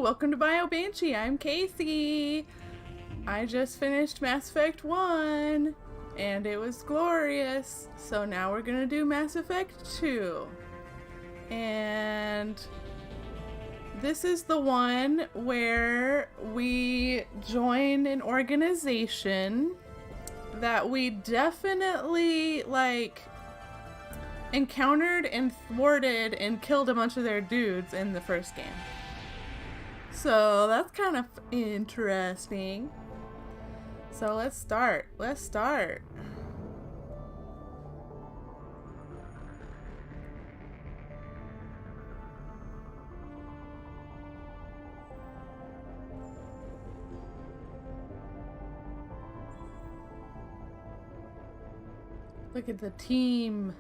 welcome to BioBanshee. I'm Casey. I just finished Mass Effect 1, and it was glorious. So now we're gonna do Mass Effect 2. And this is the one where we join an organization that we definitely, encountered and thwarted and killed a bunch of their dudes in the first game. So that's kind of interesting. So let's start. Look at the team.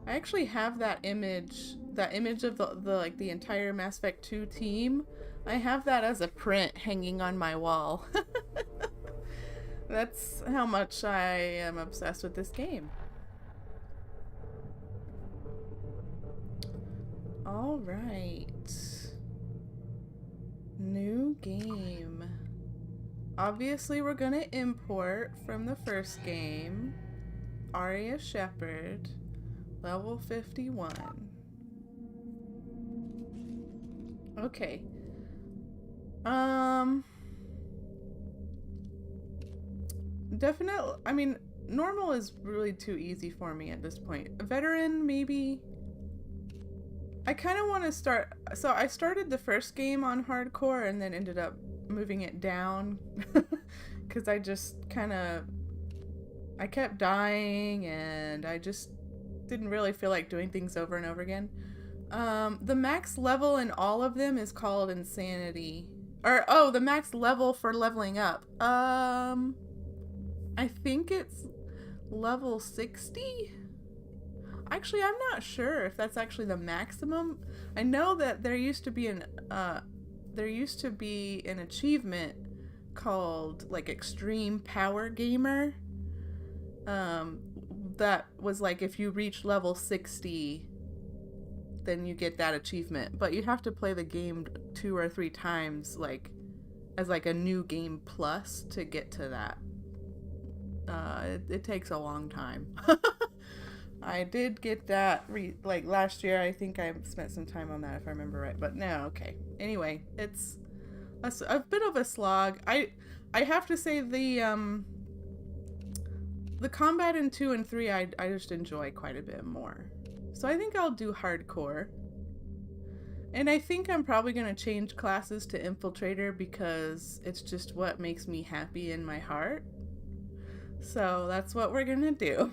I actually have that image of the entire Mass Effect 2 team. I have that as a print hanging on my wall. That's how much I am obsessed with this game. All right. New game. Obviously, we're gonna import from the first game. Aria Shepard. Level 51. Okay. Definitely, I mean, normal is really too easy for me at this point. Veteran, maybe. I kind of want to start, so I started the first game on hardcore and then ended up moving it down because I kept dying and I just didn't really feel like doing things over and over again. The max level in all of them is called Insanity. Or, oh, the max level for leveling up. I think it's level 60? Actually, I'm not sure if that's actually the maximum. I know that there used to be an achievement called, Extreme Power Gamer. That was if you reach level 60, then you get that achievement. But you have to play the game 2 or 3 times, as a new game plus to get to that. It takes a long time. I did get that, last year. I think I spent some time on that, if I remember right. But no, okay. Anyway, it's a bit of a slog. I have to say the combat in 2 and 3 I just enjoy quite a bit more. So I think I'll do hardcore. And I think I'm probably going to change classes to infiltrator because it's just what makes me happy in my heart. So that's what we're going to do.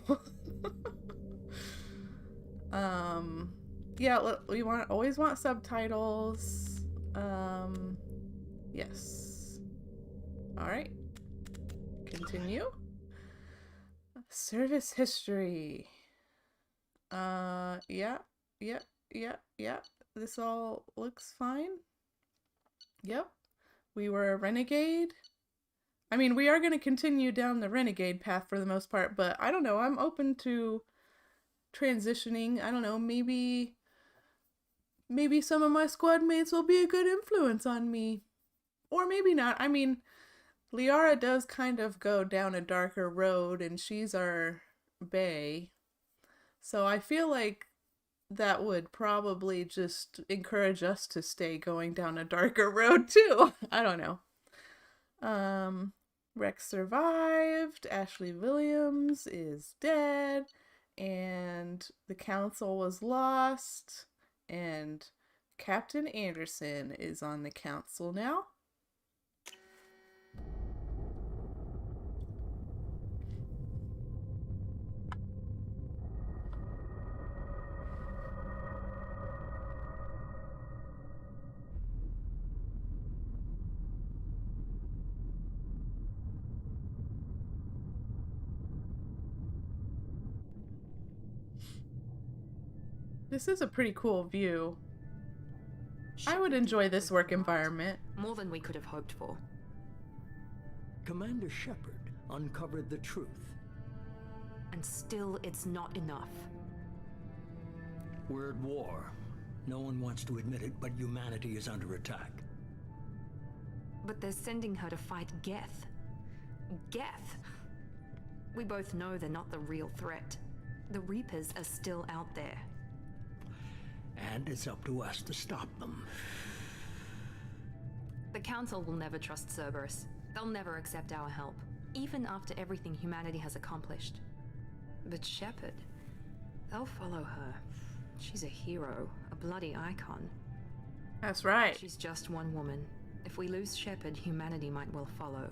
Yeah, we always want subtitles. Yes. All right. Continue. Service history. Yeah. This all looks fine. Yep. We were a renegade. I mean, we are going to continue down the renegade path for the most part, but I don't know. I'm open to transitioning. I don't know. Maybe some of my squad mates will be a good influence on me. Or maybe not. I mean, Liara does kind of go down a darker road, and she's our bae. So I feel like that would probably just encourage us to stay going down a darker road too. I don't know. Rex survived. Ashley Williams is dead. And the council was lost. And Captain Anderson is on the council now. This is a pretty cool view. I would enjoy this work environment. More than we could have hoped for. Commander Shepard uncovered the truth. And still, it's not enough. We're at war. No one wants to admit it, but humanity is under attack. But they're sending her to fight Geth. Geth! We both know they're not the real threat. The Reapers are still out there. And it's up to us to stop them. The Council will never trust Cerberus. They'll never accept our help, even after everything humanity has accomplished. But Shepard, they'll follow her. She's a hero, a bloody icon. That's right. She's just one woman. If we lose Shepard, humanity might well follow.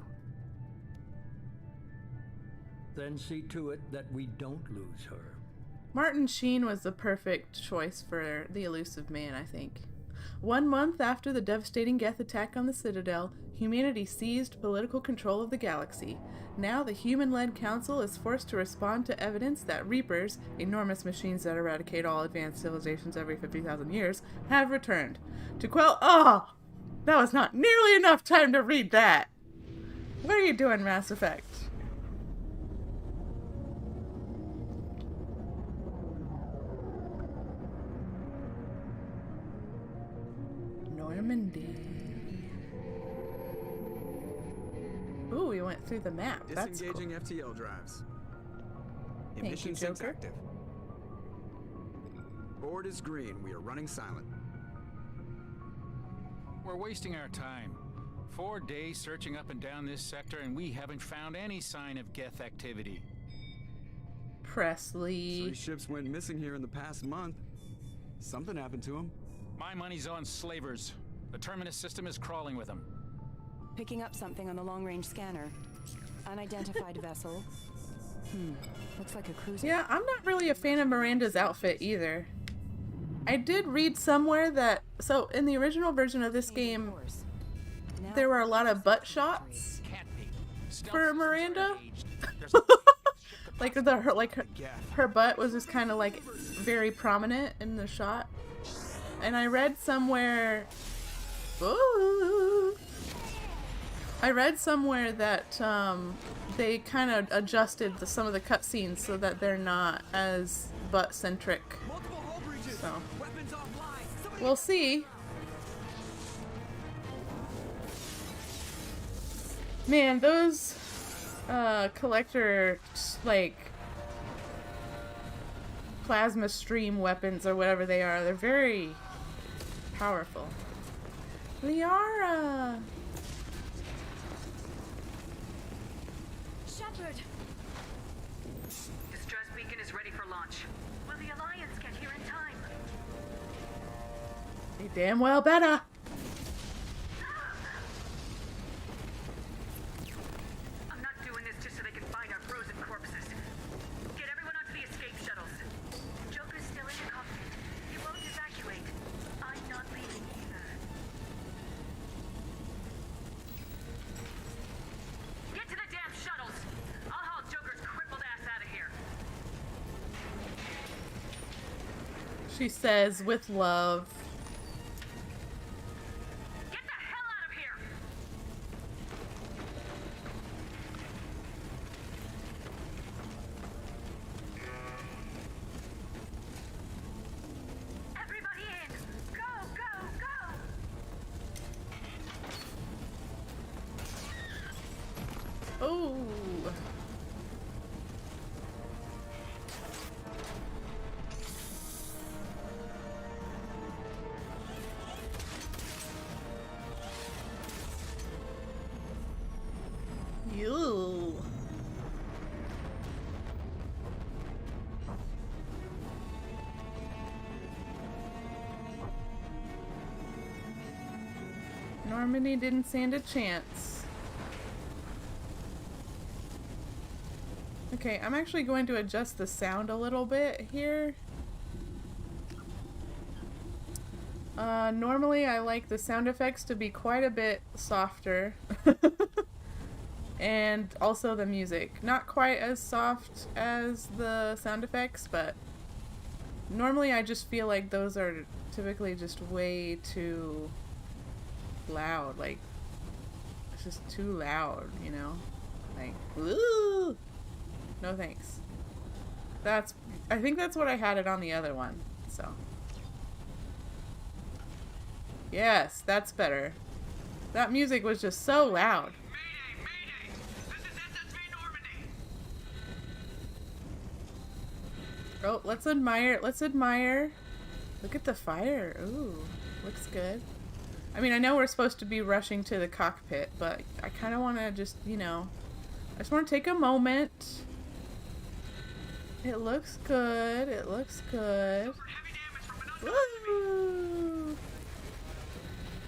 Then see to it that we don't lose her. Martin Sheen was the perfect choice for the elusive man, I think. 1 month after the devastating Geth attack on the Citadel, humanity seized political control of the galaxy. Now the human-led council is forced to respond to evidence that Reapers, enormous machines that eradicate all advanced civilizations every 50,000 years, have returned. To quell... Oh! That was not nearly enough time to read that! What are you doing, Mass Effect? Normandy. Ooh, we went through the map. That's cool. Disengaging FTL drives. Thank you, Emission sense Joker. active. Board is green. We are running silent. We're wasting our time. 4 days searching up and down this sector, and we haven't found any sign of Geth activity. Presley. 3 ships went missing here in the past month. Something happened to them. My money's on slavers. The Terminus system is crawling with them. Picking up something on the long-range scanner. Unidentified vessel. Looks like a cruiser. Yeah, I'm not really a fan of Miranda's outfit either. I did read somewhere that... So, in the original version of this game, there were a lot of butt shots Can't be. Stealth for systems are Miranda. engaged. There's a Like her butt was just kind of like very prominent in the shot. And I read somewhere... Ooh, I read somewhere that they kind of adjusted some of the cutscenes so that they're not as butt-centric. So, we'll see. Man, those collector, like, plasma stream weapons or whatever they are, they're very powerful. Liara! Shepard! Distress beacon is ready for launch. Will the Alliance get here in time? They damn well better! I'm not doing this just so they can find our frozen corpses. Get everyone onto the escape shuttles. Joker's still in the cockpit. He won't evacuate. I'm not leaving either. Get to the damn shuttles! I'll haul Joker's crippled ass out of here. She says with love. Get the hell out of here! Everybody in! Go, go, go! Oh! You. Normandy didn't stand a chance. Okay, I'm actually going to adjust the sound a little bit here. Normally I like the sound effects to be quite a bit softer. And also the music. Not quite as soft as the sound effects, but normally I just feel like those are typically just way too loud. Like, it's just too loud, you know? Like, woo! No thanks. I think that's what I had it on the other one, so. Yes, that's better. That music was just so loud. Mayday! Mayday! This is SSV Normandy! Oh, let's admire. Let's admire. Look at the fire. Ooh, looks good. I mean, I know we're supposed to be rushing to the cockpit, but I kind of want to just, you know, I just want to take a moment. It looks good. It looks good. Heavy damage from an unknown. Woo!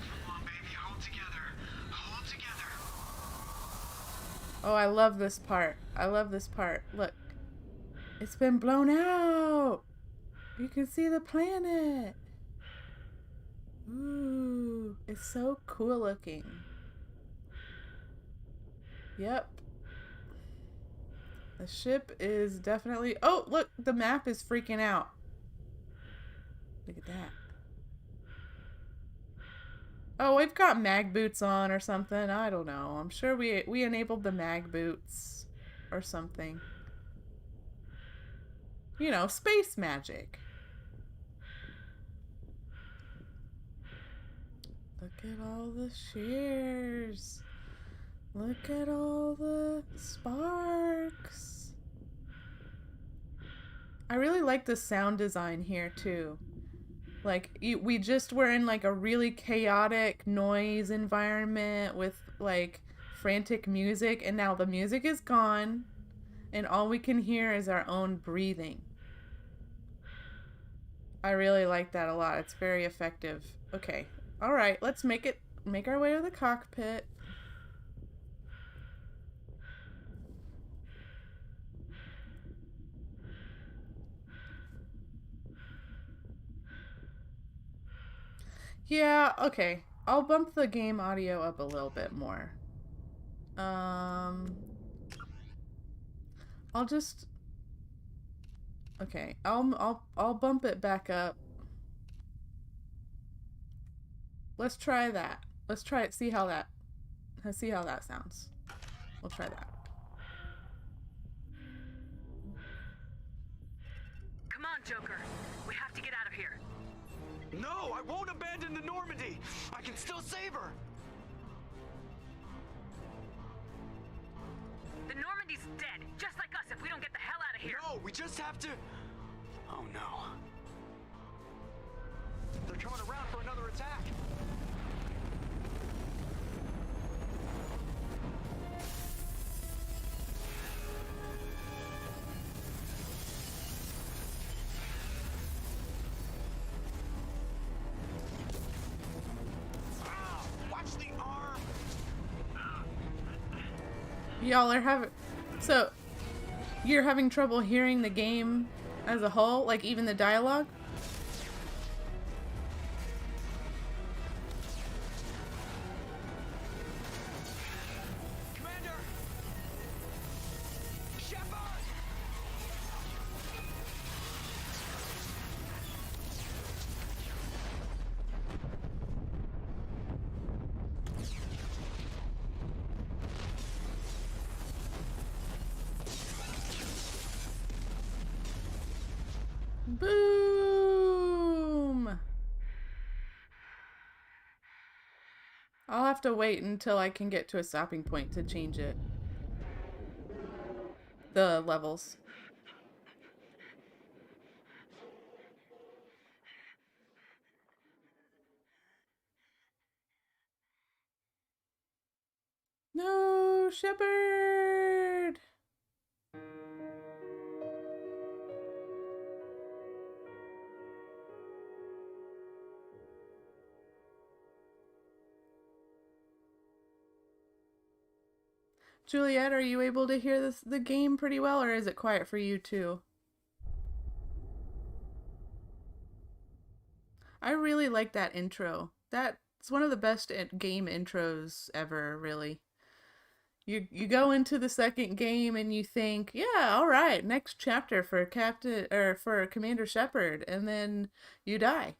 Come on, baby, hold together. Hold together. Oh, I love this part. I love this part. Look. It's been blown out. You can see the planet. Ooh, it's so cool looking. Yep. The ship is definitely... Oh, look, the map is freaking out. Look at that. Oh, we've got mag boots on or something. I don't know. I'm sure we enabled the mag boots or something. You know, space magic. Look at all the shears. Look at all the sparks. I really like the sound design here too. Like, we just were in like a really chaotic noise environment with like frantic music, and now the music is gone and all we can hear is our own breathing. I really like that a lot. It's very effective. Okay. All right, let's make our way to the cockpit. Yeah, okay. I'll bump the game audio up a little bit more. I'll just... Okay, I'll bump it back up. Let's try that. Let's try it, see how that sounds. We'll try that. Come on, Joker. We have to get out of here. No, I won't abandon the Normandy. I can still save her. The Normandy's dead, just like us if we don't get the hell out of here. No, we just have to... Oh no. They're coming around for another attack. Watch the arm. Y'all are having... So, you're having trouble hearing the game as a whole? Like, even the dialogue? Commander! Shepard! Boom! I'll have to wait until I can get to a stopping point to change it. The levels. No, Shepard! Juliet, are you able to hear the game pretty well, or is it quiet for you too? I really like that intro. That's one of the best game intros ever, really. You go into the second game and you think, yeah, all right, next chapter for for Commander Shepard, and then you die.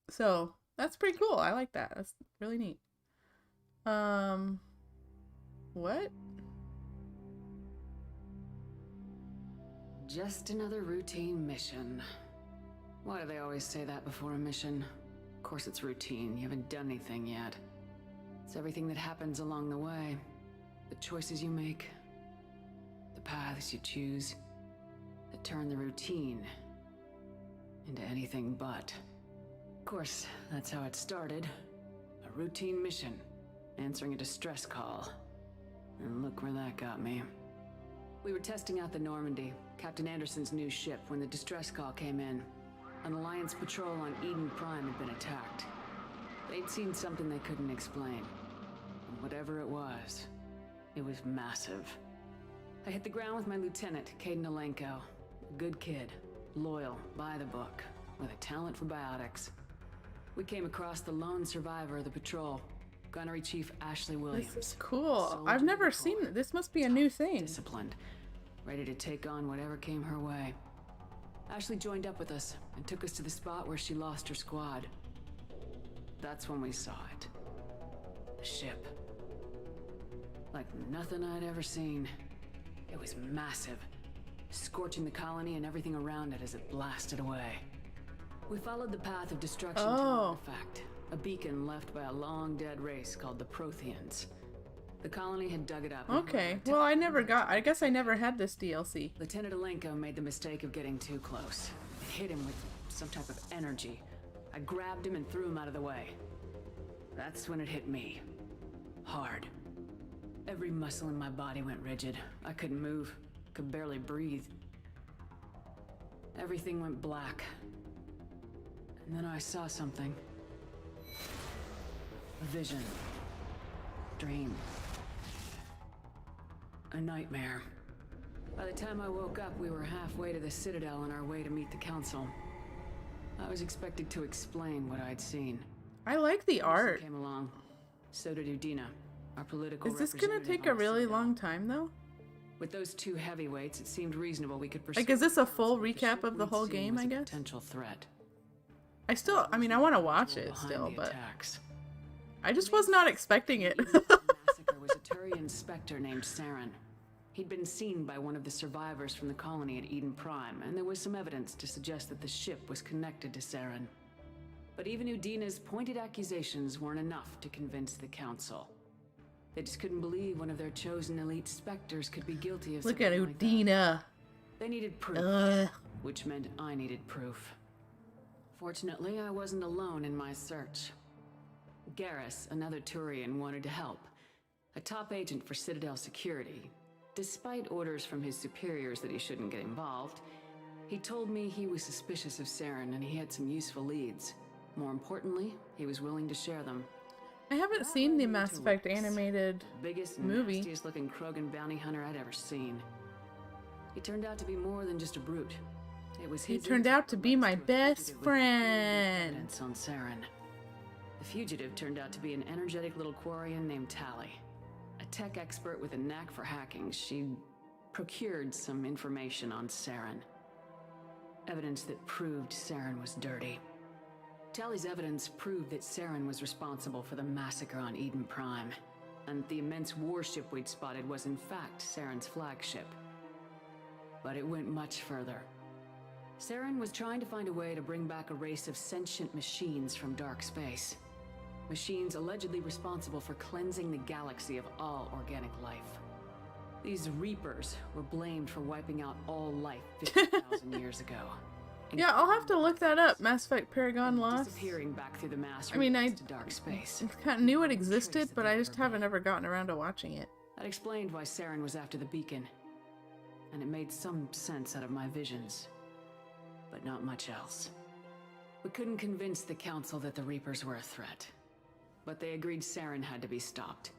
So that's pretty cool. I like that. That's really neat. What? Just another routine mission. Why do they always say that before a mission? course it's routine. You haven't done anything yet. It's everything that happens along the way. The choices you make, the paths you choose, that turn the routine into anything but. Of course, that's how it started. A routine mission, answering a distress call. And look where that got me. We were testing out the Normandy, Captain Anderson's new ship, when the distress call came in. An Alliance patrol on Eden Prime had been attacked. They'd seen something they couldn't explain. And whatever it was massive. I hit the ground with my lieutenant, Caden Alenko. A good kid, loyal, by the book, with a talent for biotics. We came across the lone survivor of the patrol, Gunnery Chief Ashley Williams. This is cool. Soldier I've never deployed. seen it. This must be a new thing. Disciplined, ready to take on whatever came her way. Ashley joined up with us and took us to the spot where she lost her squad. That's when we saw it. The ship. Like nothing I'd ever seen. It was massive, scorching the colony and everything around it as it blasted away. We followed the path of destruction to an artifact, a beacon left by a long-dead race called the Protheans. The colony had dug it up. Okay, well I guess I never had this DLC. Lieutenant Alenko made the mistake of getting too close. It hit him with some type of energy. I grabbed him and threw him out of the way. That's when it hit me. Hard. Every muscle in my body went rigid. I couldn't move, could barely breathe. Everything went black. And then I saw something. A vision. Dream. A nightmare. By the time I woke up, we were halfway to the Citadel on our way to meet the Council. I was expected to explain what I'd seen. I like the art. Came along. So did Udina, our political Is this gonna representative take a on the really Citadel. long time though? With those two heavyweights, it seemed reasonable we could pursue. Like, is this a full the recap ship of the we'd whole seen game, was I a guess? Potential threat. I want to watch it Behind still, the but attacks. I just was not expecting it. The massacre was a Turian Spectre named Saren. He'd been seen by one of the survivors from the colony at Eden Prime, and there was some evidence to suggest that the ship was connected to Saren. But even Udina's pointed accusations weren't enough to convince the Council. They just couldn't believe one of their chosen elite Spectres could be guilty of Look at something like that. Udina. They needed proof, Ugh. which meant I needed proof. Fortunately, I wasn't alone in my search. Garrus, another Turian, wanted to help. A top agent for Citadel security. Despite orders from his superiors that he shouldn't get involved, he told me he was suspicious of Saren and he had some useful leads. More importantly, he was willing to share them. I haven't seen the Mass Effect animated Biggest, movie. nastiest looking Krogan bounty hunter I'd ever seen. He turned out to be more than just a brute. It was He his turned out to intel be led my a best fugitive with friend. evidence on Saren. The fugitive turned out to be an energetic little Quarian named Tali. A tech expert with a knack for hacking, she procured some information on Saren. Evidence that proved Saren was dirty. Tali's evidence proved that Saren was responsible for the massacre on Eden Prime, and the immense warship we'd spotted was in fact Saren's flagship. But it went much further. Saren was trying to find a way to bring back a race of sentient machines from dark space. Machines allegedly responsible for cleansing the galaxy of all organic life. These Reapers were blamed for wiping out all life 50,000 years ago. Yeah, I'll have to look that up. Mass Effect Paragon Lost. Disappearing back through the mass I mean, I to dark space. kind of knew it existed, but I just haven't ever gotten around to watching it. That explained why Saren was after the beacon. And it made some sense out of my visions. But not much else. We couldn't convince the Council that the Reapers were a threat. But they agreed Saren had to be stopped.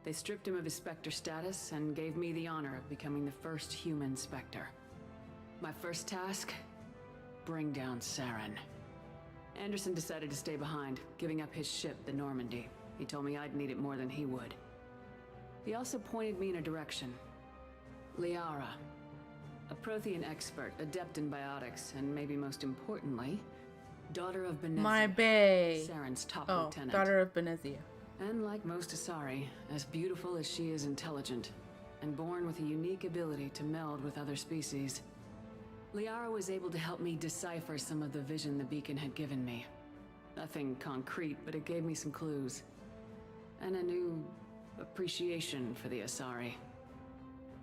They stripped him of his Spectre status and gave me the honor of becoming the first human Spectre. My first task? Bring down Saren. Anderson decided to stay behind, giving up his ship, the Normandy. He told me I'd need it more than he would. He also pointed me in a direction. Liara. A Prothean expert, adept in biotics, and maybe most importantly, daughter of Benezia. My bae. Saren's top Oh, lieutenant. daughter of Benezia. And like most Asari, as beautiful as she is intelligent, and born with a unique ability to meld with other species, Liara was able to help me decipher some of the vision the beacon had given me. Nothing concrete, but it gave me some clues. And a new appreciation for the Asari.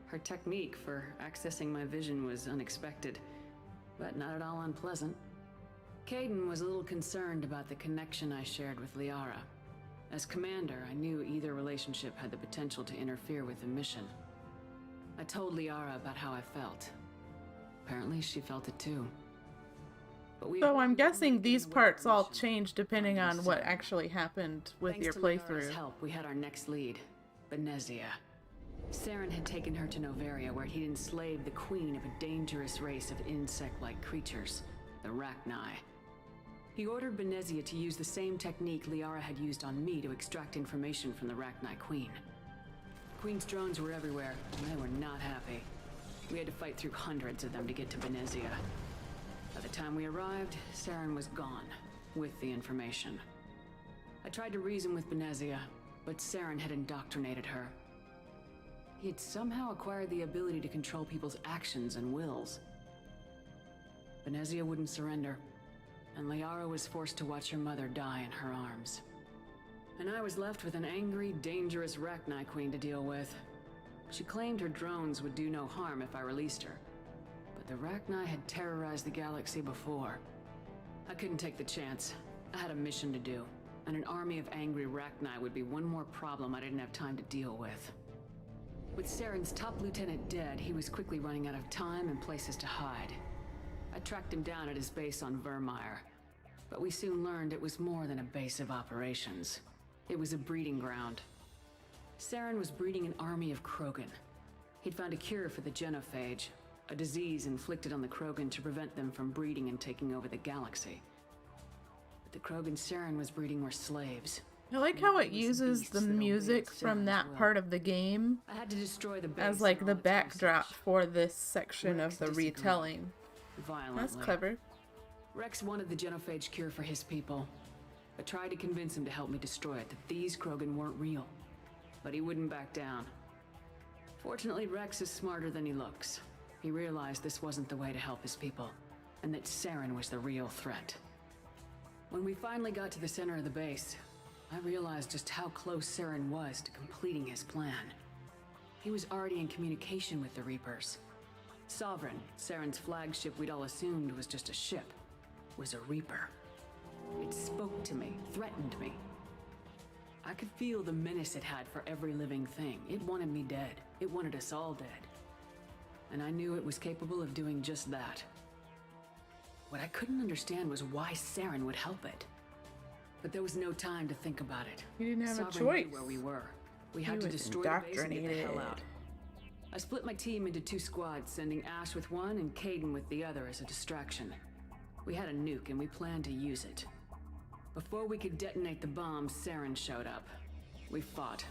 Her technique for accessing my vision was unexpected, but not at all unpleasant. Caden was a little concerned about the connection I shared with Liara. As commander, I knew either relationship had the potential to interfere with the mission. I told Liara about how I felt. Apparently, she felt it too. But So I'm guessing these parts all change depending on what actually happened with Thanks your to Liara's playthrough. help, we had our next lead, Benezia. Saren had taken her to Noveria, where he'd enslaved the queen of a dangerous race of insect-like creatures, the Rachni. He ordered Benezia to use the same technique Liara had used on me to extract information from the Rachni queen. The queen's drones were everywhere, and they were not happy. We had to fight through hundreds of them to get to Benezia. By the time we arrived, Saren was gone, with the information. I tried to reason with Benezia, but Saren had indoctrinated her. He had somehow acquired the ability to control people's actions and wills. Benezia wouldn't surrender, and Liara was forced to watch her mother die in her arms. And I was left with an angry, dangerous Rachni queen to deal with. She claimed her drones would do no harm if I released her. But the Rachni had terrorized the galaxy before. I couldn't take the chance. I had a mission to do, and an army of angry Rachni would be one more problem I didn't have time to deal with. With Saren's top lieutenant dead, he was quickly running out of time and places to hide. I tracked him down at his base on Vermeer, but we soon learned it was more than a base of operations. It was a breeding ground. Saren was breeding an army of Krogan. He'd found a cure for the genophage, a disease inflicted on the Krogan to prevent them from breeding and taking over the galaxy. But the Krogan Saren was breeding were slaves. I like how it uses the music from that part of the game I had to destroy the base as like and the all its backdrop research. for this section Rex of the disagreed. retelling. Violently. That's clever. Rex wanted the genophage cure for his people. I tried to convince him to help me destroy it, that these Krogan weren't real. But he wouldn't back down. Fortunately, Rex is smarter than he looks. He realized this wasn't the way to help his people, and that Saren was the real threat. When we finally got to the center of the base, I realized just how close Saren was to completing his plan. He was already in communication with the Reapers. Sovereign, Saren's flagship we'd all assumed was just a ship, was a Reaper. It spoke to me, threatened me. I could feel the menace it had for every living thing. It wanted me dead. It wanted us all dead. And I knew it was capable of doing just that. What I couldn't understand was why Saren would help it. But there was no time to think about it. He didn't have a Sovereign knew choice. where we were. We He had to was destroy the base and get the hell indoctrinated. out. I split my team into 2 squads, sending Ash with one and Caden with the other as a distraction. We had a nuke and we planned to use it. Before we could detonate the bomb, Saren showed up. We fought.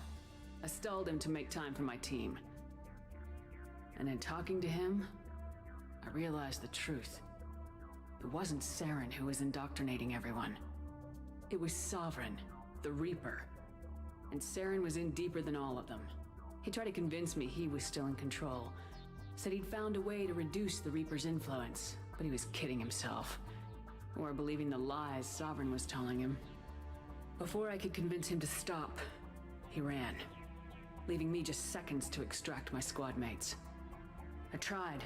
I stalled him to make time for my team. And in talking to him, I realized the truth. It wasn't Saren who was indoctrinating everyone. It was Sovereign, the Reaper. And Saren was in deeper than all of them. He tried to convince me he was still in control. Said he'd found a way to reduce the Reaper's influence, but he was kidding himself. Or believing the lies Sovereign was telling him. Before I could convince him to stop, he ran, leaving me just seconds to extract my squad mates. I tried,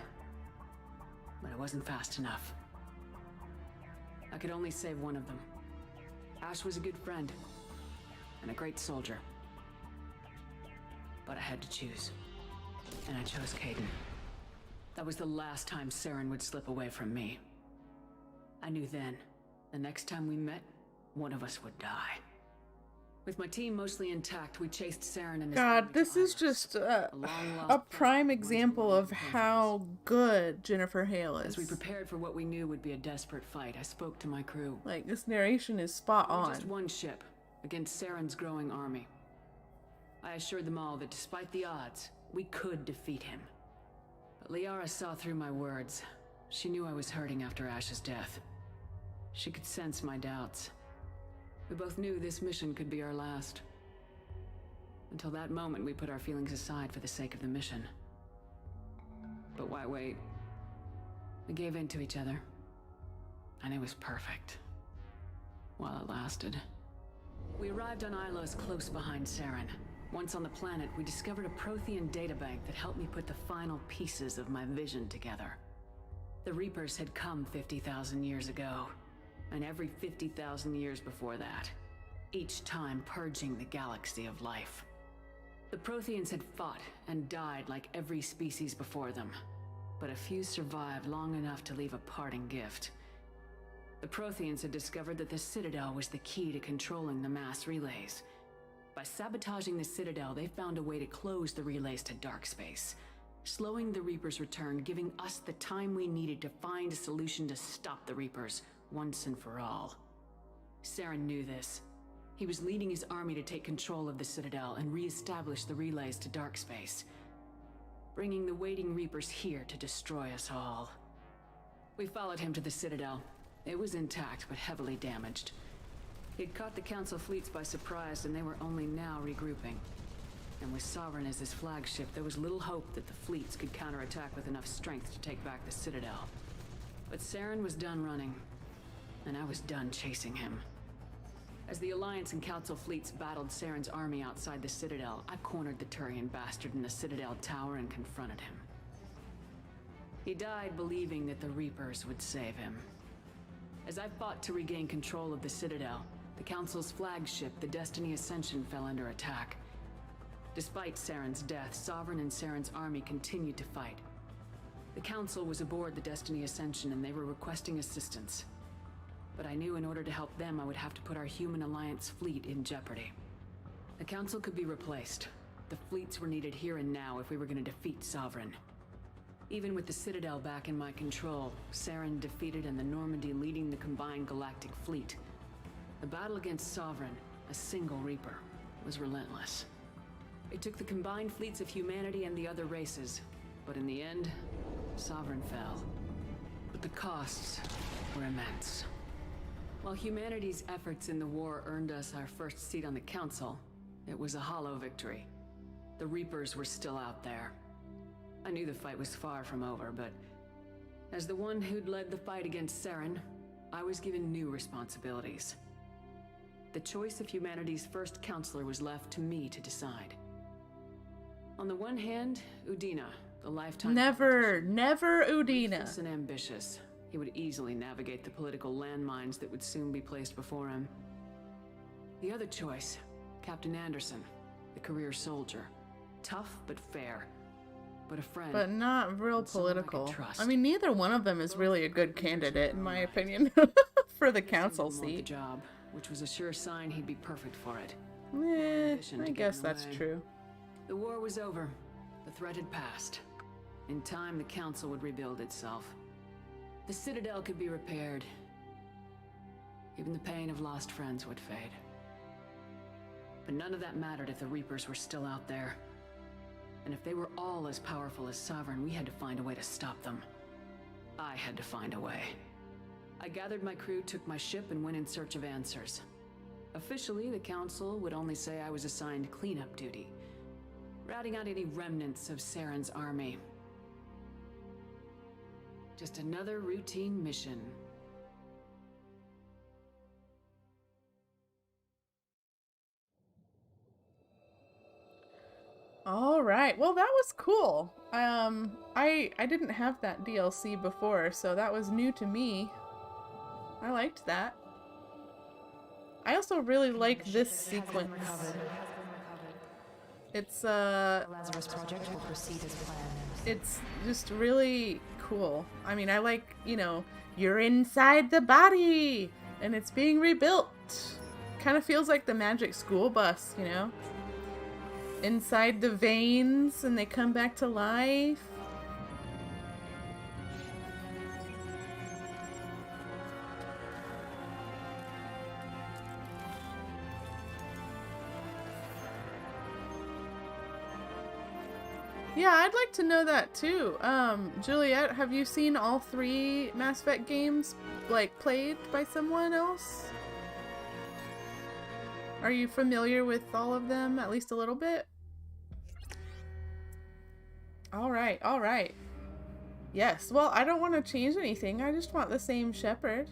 but I wasn't fast enough. I could only save one of them. Ash was a good friend, and a great soldier. But I had to choose, and I chose Caden. That was the last time Saren would slip away from me. I knew then, the next time we met, one of us would die. With my team mostly intact, we chased Saren and his God, family this to is Iris, just a long-lost prime friend example once of we were how good Jennifer Hale As we is. prepared for what we knew would be a desperate fight, I spoke to my crew. Like, this narration is spot We were just on. one ship against Saren's growing army. I assured them all that despite the odds, we could defeat him. But Liara saw through my words. She knew I was hurting after Ash's death. She could sense my doubts. We both knew this mission could be our last. Until that moment, we put our feelings aside for the sake of the mission. But why wait? We gave in to each other. And it was perfect. while it lasted. We arrived on Ilos close behind Saren. Once on the planet, we discovered a Prothean databank that helped me put the final pieces of my vision together. The Reapers had come 50,000 years ago, and every 50,000 years before that, each time purging the galaxy of life. The Protheans had fought and died like every species before them, but a few survived long enough to leave a parting gift. The Protheans had discovered that the Citadel was the key to controlling the mass relays. By sabotaging the Citadel, they found a way to close the relays to dark space, slowing the Reapers' return, giving us the time we needed to find a solution to stop the Reapers once and for all. Saren knew this. He was leading his army to take control of the Citadel and re-establish the relays to dark space, bringing the waiting Reapers here to destroy us all. We followed him to the Citadel. It was intact, but heavily damaged. He'd caught the Council fleets by surprise, and they were only now regrouping. And with Sovereign as his flagship, there was little hope that the fleets could counterattack with enough strength to take back the Citadel. But Saren was done running, and I was done chasing him. As the Alliance and Council fleets battled Saren's army outside the Citadel, I cornered the Turian bastard in the Citadel tower and confronted him. He died believing that the Reapers would save him. As I fought to regain control of the Citadel, the Council's flagship, the Destiny Ascension, fell under attack. Despite Saren's death, Sovereign and Saren's army continued to fight. The Council was aboard the Destiny Ascension and they were requesting assistance. But I knew in order to help them, I would have to put our human Alliance fleet in jeopardy. The Council could be replaced. The fleets were needed here and now if we were going to defeat Sovereign. Even with the Citadel back in my control, Saren defeated and the Normandy leading the combined galactic fleet. The battle against Sovereign, a single Reaper, was relentless. It took the combined fleets of humanity and the other races, but in the end, Sovereign fell. But the costs were immense. While humanity's efforts in the war earned us our first seat on the Council, it was a hollow victory. The Reapers were still out there. I knew the fight was far from over, but as the one who'd led the fight against Saren, I was given new responsibilities. The choice of humanity's first counselor was left to me to decide. On the one hand, Udina, the lifetime... Never Udina. Ruthless and ambitious. He would easily navigate the political landmines that would soon be placed before him. The other choice, Captain Anderson, the career soldier. Tough but fair. But a friend. But not real political. Trust. I mean, neither one of them is really a good candidate, in my opinion, for the council seat. The job, which was a sure sign he'd be perfect for it. I guess that's true. The war was over. The threat had passed. In time, the council would rebuild itself. The Citadel could be repaired. Even the pain of lost friends would fade. But none of that mattered if the Reapers were still out there. And if they were all as powerful as Sovereign, we had to find a way to stop them. I had to find a way. I gathered my crew, took my ship, and went in search of answers. Officially, the Council would only say I was assigned cleanup duty, routing out any remnants of Saren's army. Just another routine mission. All right. Well, that was cool. I didn't have that DLC before, so that was new to me. I liked that. I also really like this sequence. It's Lazarus project will proceed as planned. It's just really cool. I mean, I like, you know, you're inside the body and it's being rebuilt. Kind of feels like the Magic School Bus, you know? Inside the veins and they come back to life. Yeah, I'd like to know that too. Juliet, have you seen all 3 Mass Effect games, like, played by someone else? Are you familiar with all of them, at least a little bit? Alright, alright. Yes, well, I don't want to change anything. I just want the same Shepard.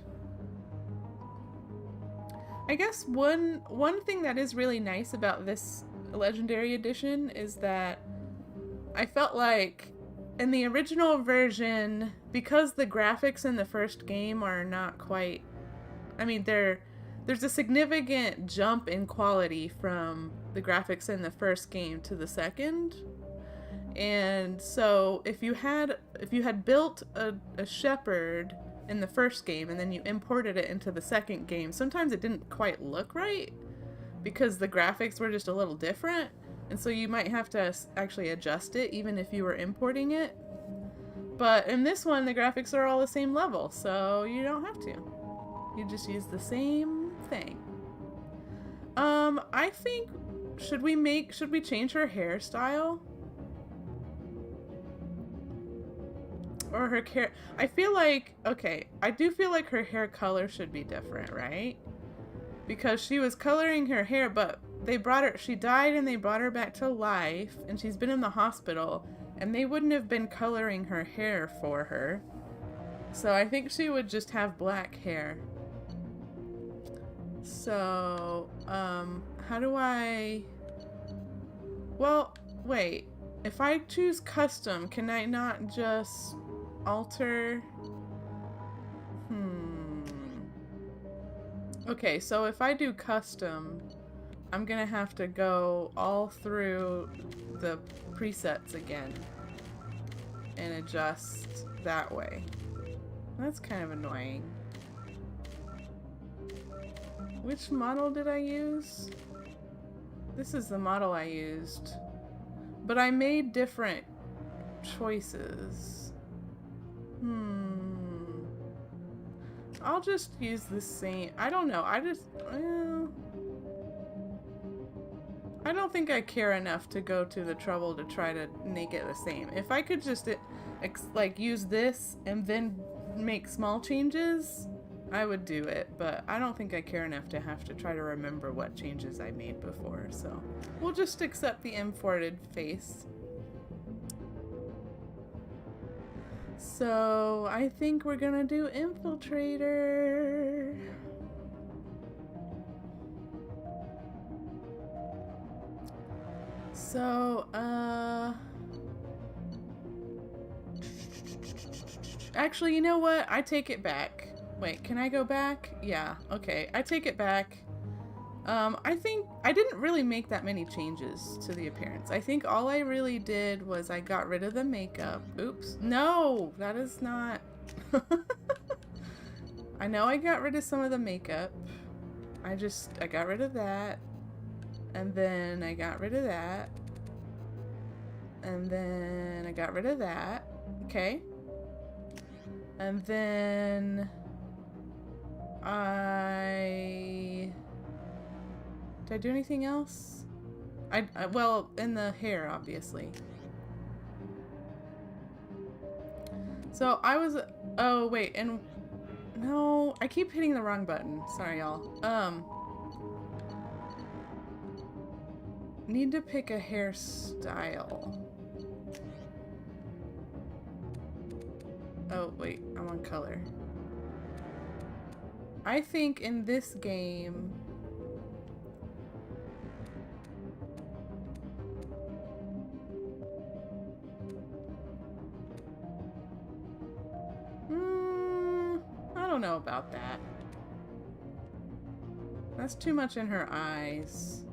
I guess one thing that is really nice about this Legendary Edition is that I felt like in the original version, because the graphics in the first game are not quite... I mean, there's a significant jump in quality from the graphics in the first game to the second. And so if you had built a shepherd in the first game and then you imported it into the second game, sometimes it didn't quite look right because the graphics were just a little different, and so you might have to actually adjust it even if you were importing it. But in this one, the graphics are all the same level, so you don't have to. You just use the same thing. I think should we change her hairstyle? Or her hair. I feel like, okay, I do feel like her hair color should be different, right? Because she was coloring her hair, but she died and they brought her back to life, and she's been in the hospital, and they wouldn't have been coloring her hair for her. So I think she would just have black hair. So, how do I... Well, wait. If I choose custom, can I not just alter? Okay, so if I do custom, I'm gonna have to go all through the presets again and adjust that way. That's kind of annoying. Which model did I use? This is the model I used. But I made different choices. I'll just use the same. I don't know. I don't think I care enough to go to the trouble to try to make it the same. If I could just like use this and then make small changes, I would do it, but I don't think I care enough to have to try to remember what changes I made before, so we'll just accept the thwarted face. So I think we're gonna do Infiltrator. So, actually, you know what? I take it back. Wait, can I go back? Yeah, okay. I take it back. I think I didn't really make that many changes to the appearance. I think all I really did was I got rid of the makeup. Oops. No, that is not... I know I got rid of some of the makeup. I got rid of that. And then I got rid of that. And then I got rid of that. Okay. And then... Did I do anything else? Well, in the hair, obviously. So I was... Oh, wait, and... No, I keep hitting the wrong button. Sorry, y'all. Need to pick a hairstyle. Oh, wait, I'm on color. I think in this game... I don't know about that. That's too much in her eyes.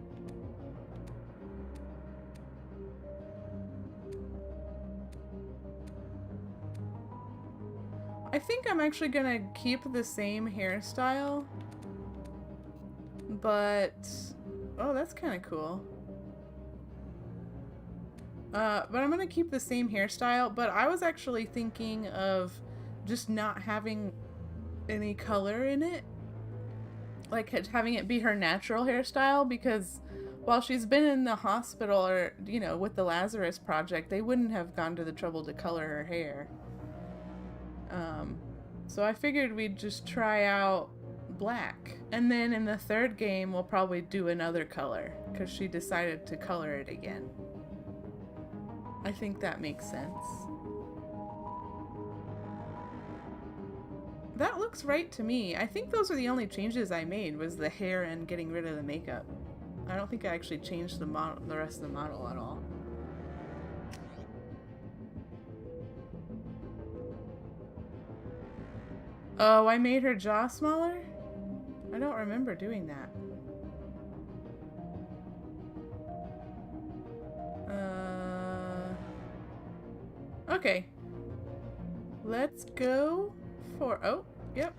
I think I'm actually gonna keep the same hairstyle, but... Oh, that's kind of cool. But I'm gonna keep the same hairstyle, but I was actually thinking of just not having any color in it. Like having it be her natural hairstyle, because while she's been in the hospital or, you know, with the Lazarus Project, they wouldn't have gone to the trouble to color her hair. So I figured we'd just try out black. And then in the third game, we'll probably do another color, because she decided to color it again. I think that makes sense. that looks right to me. I think those are the only changes I made, was the hair and getting rid of the makeup. I don't think I actually changed the model, the rest of the model at all. Oh, I made her jaw smaller? I don't remember doing that. Okay. Let's go for... Oh, yep.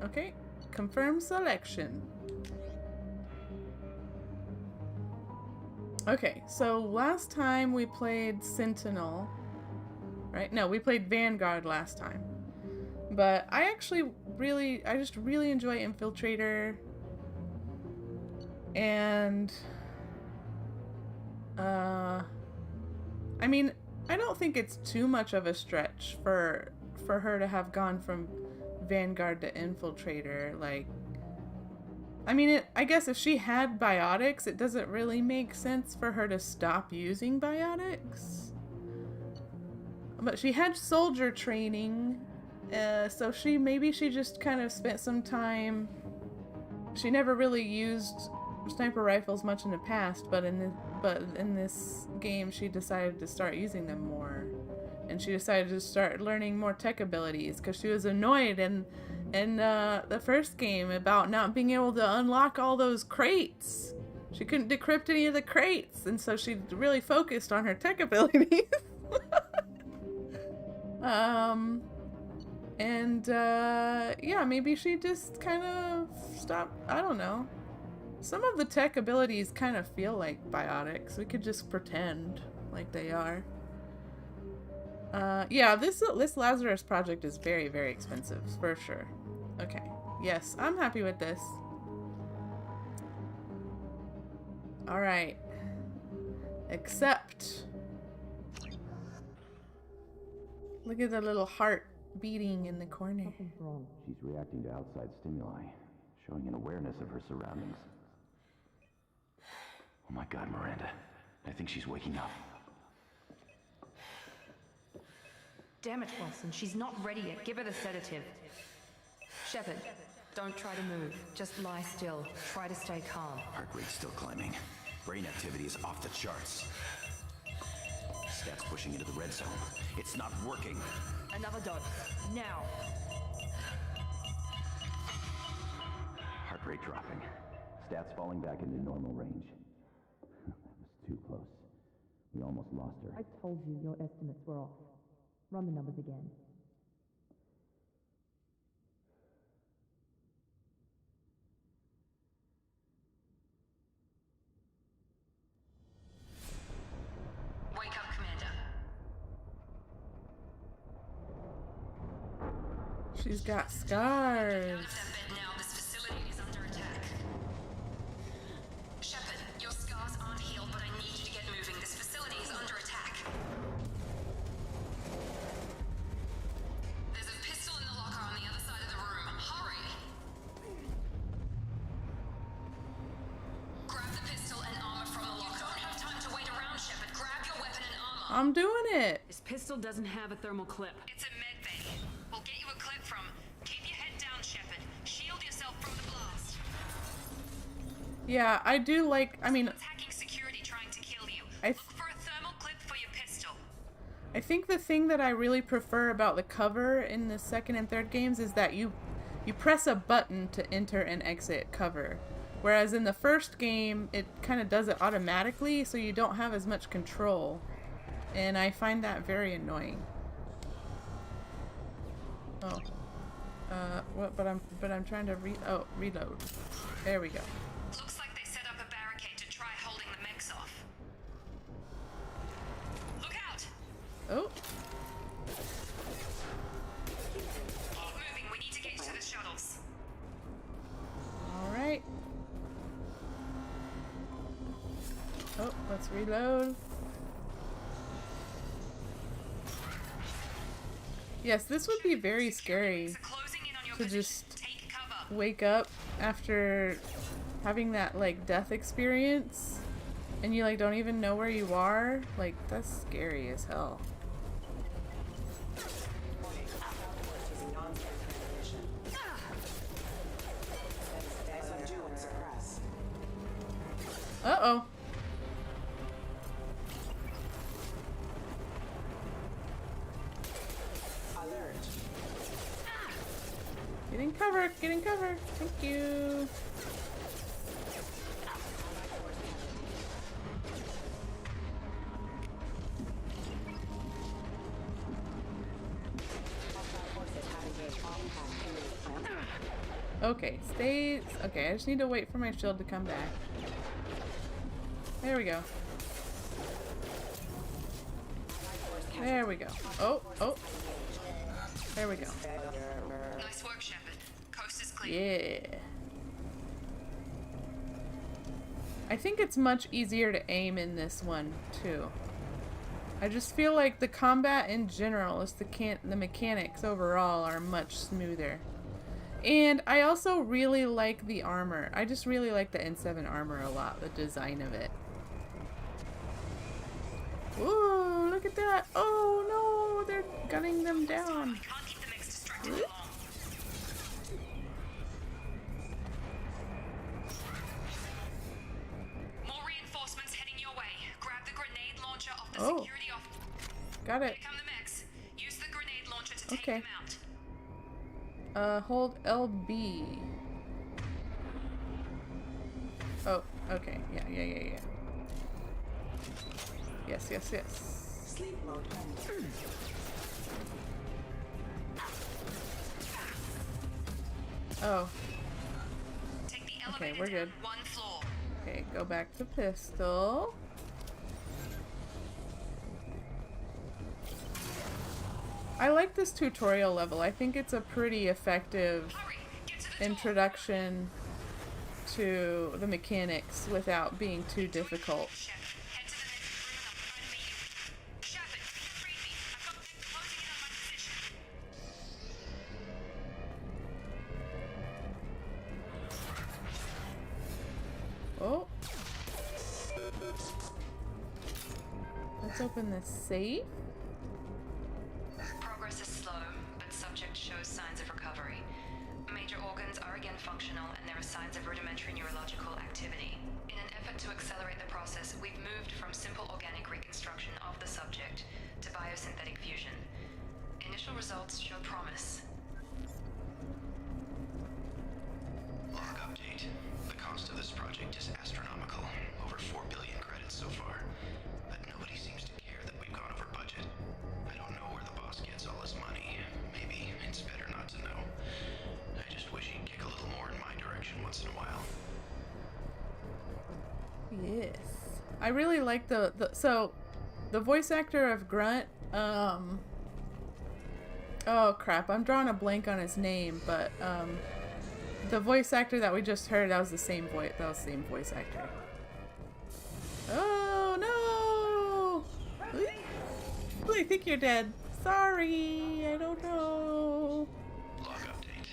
Okay. Confirm selection. Okay, so last time we played Sentinel, right? No, we played Vanguard last time. But I actually I just really enjoy Infiltrator. And, I mean, I don't think it's too much of a stretch for her to have gone from Vanguard to Infiltrator. Like, I mean, I guess if she had biotics, it doesn't really make sense for her to stop using biotics. But she had soldier training, so maybe she just kind of spent some time. She never really used sniper rifles much in the past, but in this game she decided to start using them more, and she decided to start learning more tech abilities because she was annoyed in the first game about not being able to unlock all those crates. She couldn't decrypt any of the crates, and so she really focused on her tech abilities. Yeah, maybe she just kind of stopped. I don't know. Some of the tech abilities kind of feel like biotics. We could just pretend like they are. Yeah, this Lazarus project is very, very expensive, for sure. Okay. Yes, I'm happy with this. Alright. Accept. Look at the little heart beating in the corner. She's reacting to outside stimuli, showing an awareness of her surroundings. Oh my God, Miranda. I think she's waking up. Damn it, Watson. She's not ready yet. Give her the sedative. Shepard, don't try to move. Just lie still. Try to stay calm. Heart rate's still climbing. Brain activity is off the charts. Stats pushing into the red zone. It's not working. Another dose. Now. Heart rate dropping. Stats falling back into normal range. That was too close. We almost lost her. I told you your estimates were off. Run the numbers again. Wake up, Commander. She's got scars. Now this facility is under attack. Shepard, your scars aren't healed, but I need you to get moving. This facility is under attack. There's a pistol in the locker on the other side of the room. Hurry! Grab the pistol and armor from the locker. You don't have time to wait around, Shepard. Grab your weapon and armor. I'm doing it. This pistol doesn't have a thermal clip. It's a med bay. We'll get you a clip from. Keep your head down, Shepard. Shield yourself from the blast. Yeah, I do like, I mean, Attacking security trying to kill you. I Look for a thermal clip for your pistol. I think the thing that I really prefer about the cover in the second and third games is that you press a button to enter and exit cover. Whereas in the first game, it kind of does it automatically, so you don't have as much control. And I find that very annoying. Oh. What, but I'm trying to reload. There we go. Looks like they set up a barricade to try holding the mechs off. Look out! Oh. Keep moving, we need to get to the shuttles. Alright. Oh, let's reload. Yes, this would be very scary to just wake up after having that, like, death experience and you, like, don't even know where you are. Like, that's scary as hell. Uh-oh. Getting cover, getting cover. Thank you. Okay, stay. Okay, I just need to wait for my shield to come back. There we go. There we go. Oh, oh. There we go. Nice work, Shepard. Coast is clear. Yeah. I think it's much easier to aim in this one, too. I just feel like the combat in general, is the mechanics overall are much smoother. And I also really like the armor. I just really like the N7 armor a lot, the design of it. Ooh, look at that. Oh no, they're gunning them down. Can't keep the mix distracted long. More reinforcements heading your way. Grab the grenade launcher off the security off. Got it. Here come the mechs. Use the grenade launcher to take Okay. them out. Hold LB. Oh, okay. Yeah. Yes. Sleep mode. Oh, Take the okay, elevator we're down good. one floor. Okay, go back to pistol. I like this tutorial level. I think it's a pretty effective Hurry, get to the door. introduction to the mechanics without being too difficult. Shepard, head to the next room and I'll try to meet you. Shepard, read me. I've got them closing in on my position. Oh. Let's open this safe. Progress is slow, but subject shows signs of recovery. Major organs are again functional, and there are signs of rudimentary neurological activity. In an effort to accelerate the process, we've moved from simple organic reconstruction of the subject to biosynthetic fusion. Initial results show promise. Log update. The cost of this project is astronomical. Over 4 billion credits so far. But nobody seems to care that we've gone over budget. I don't know where the boss gets all his money. Maybe it's better not to know. I just wish he'd kick a little more in my direction once in a while. Yes. I really like the voice actor of Grunt, oh crap, I'm drawing a blank on his name, but the voice actor that we just heard, that was the same voice actor. Oh no! I think you're dead. Sorry, I don't know. Log update.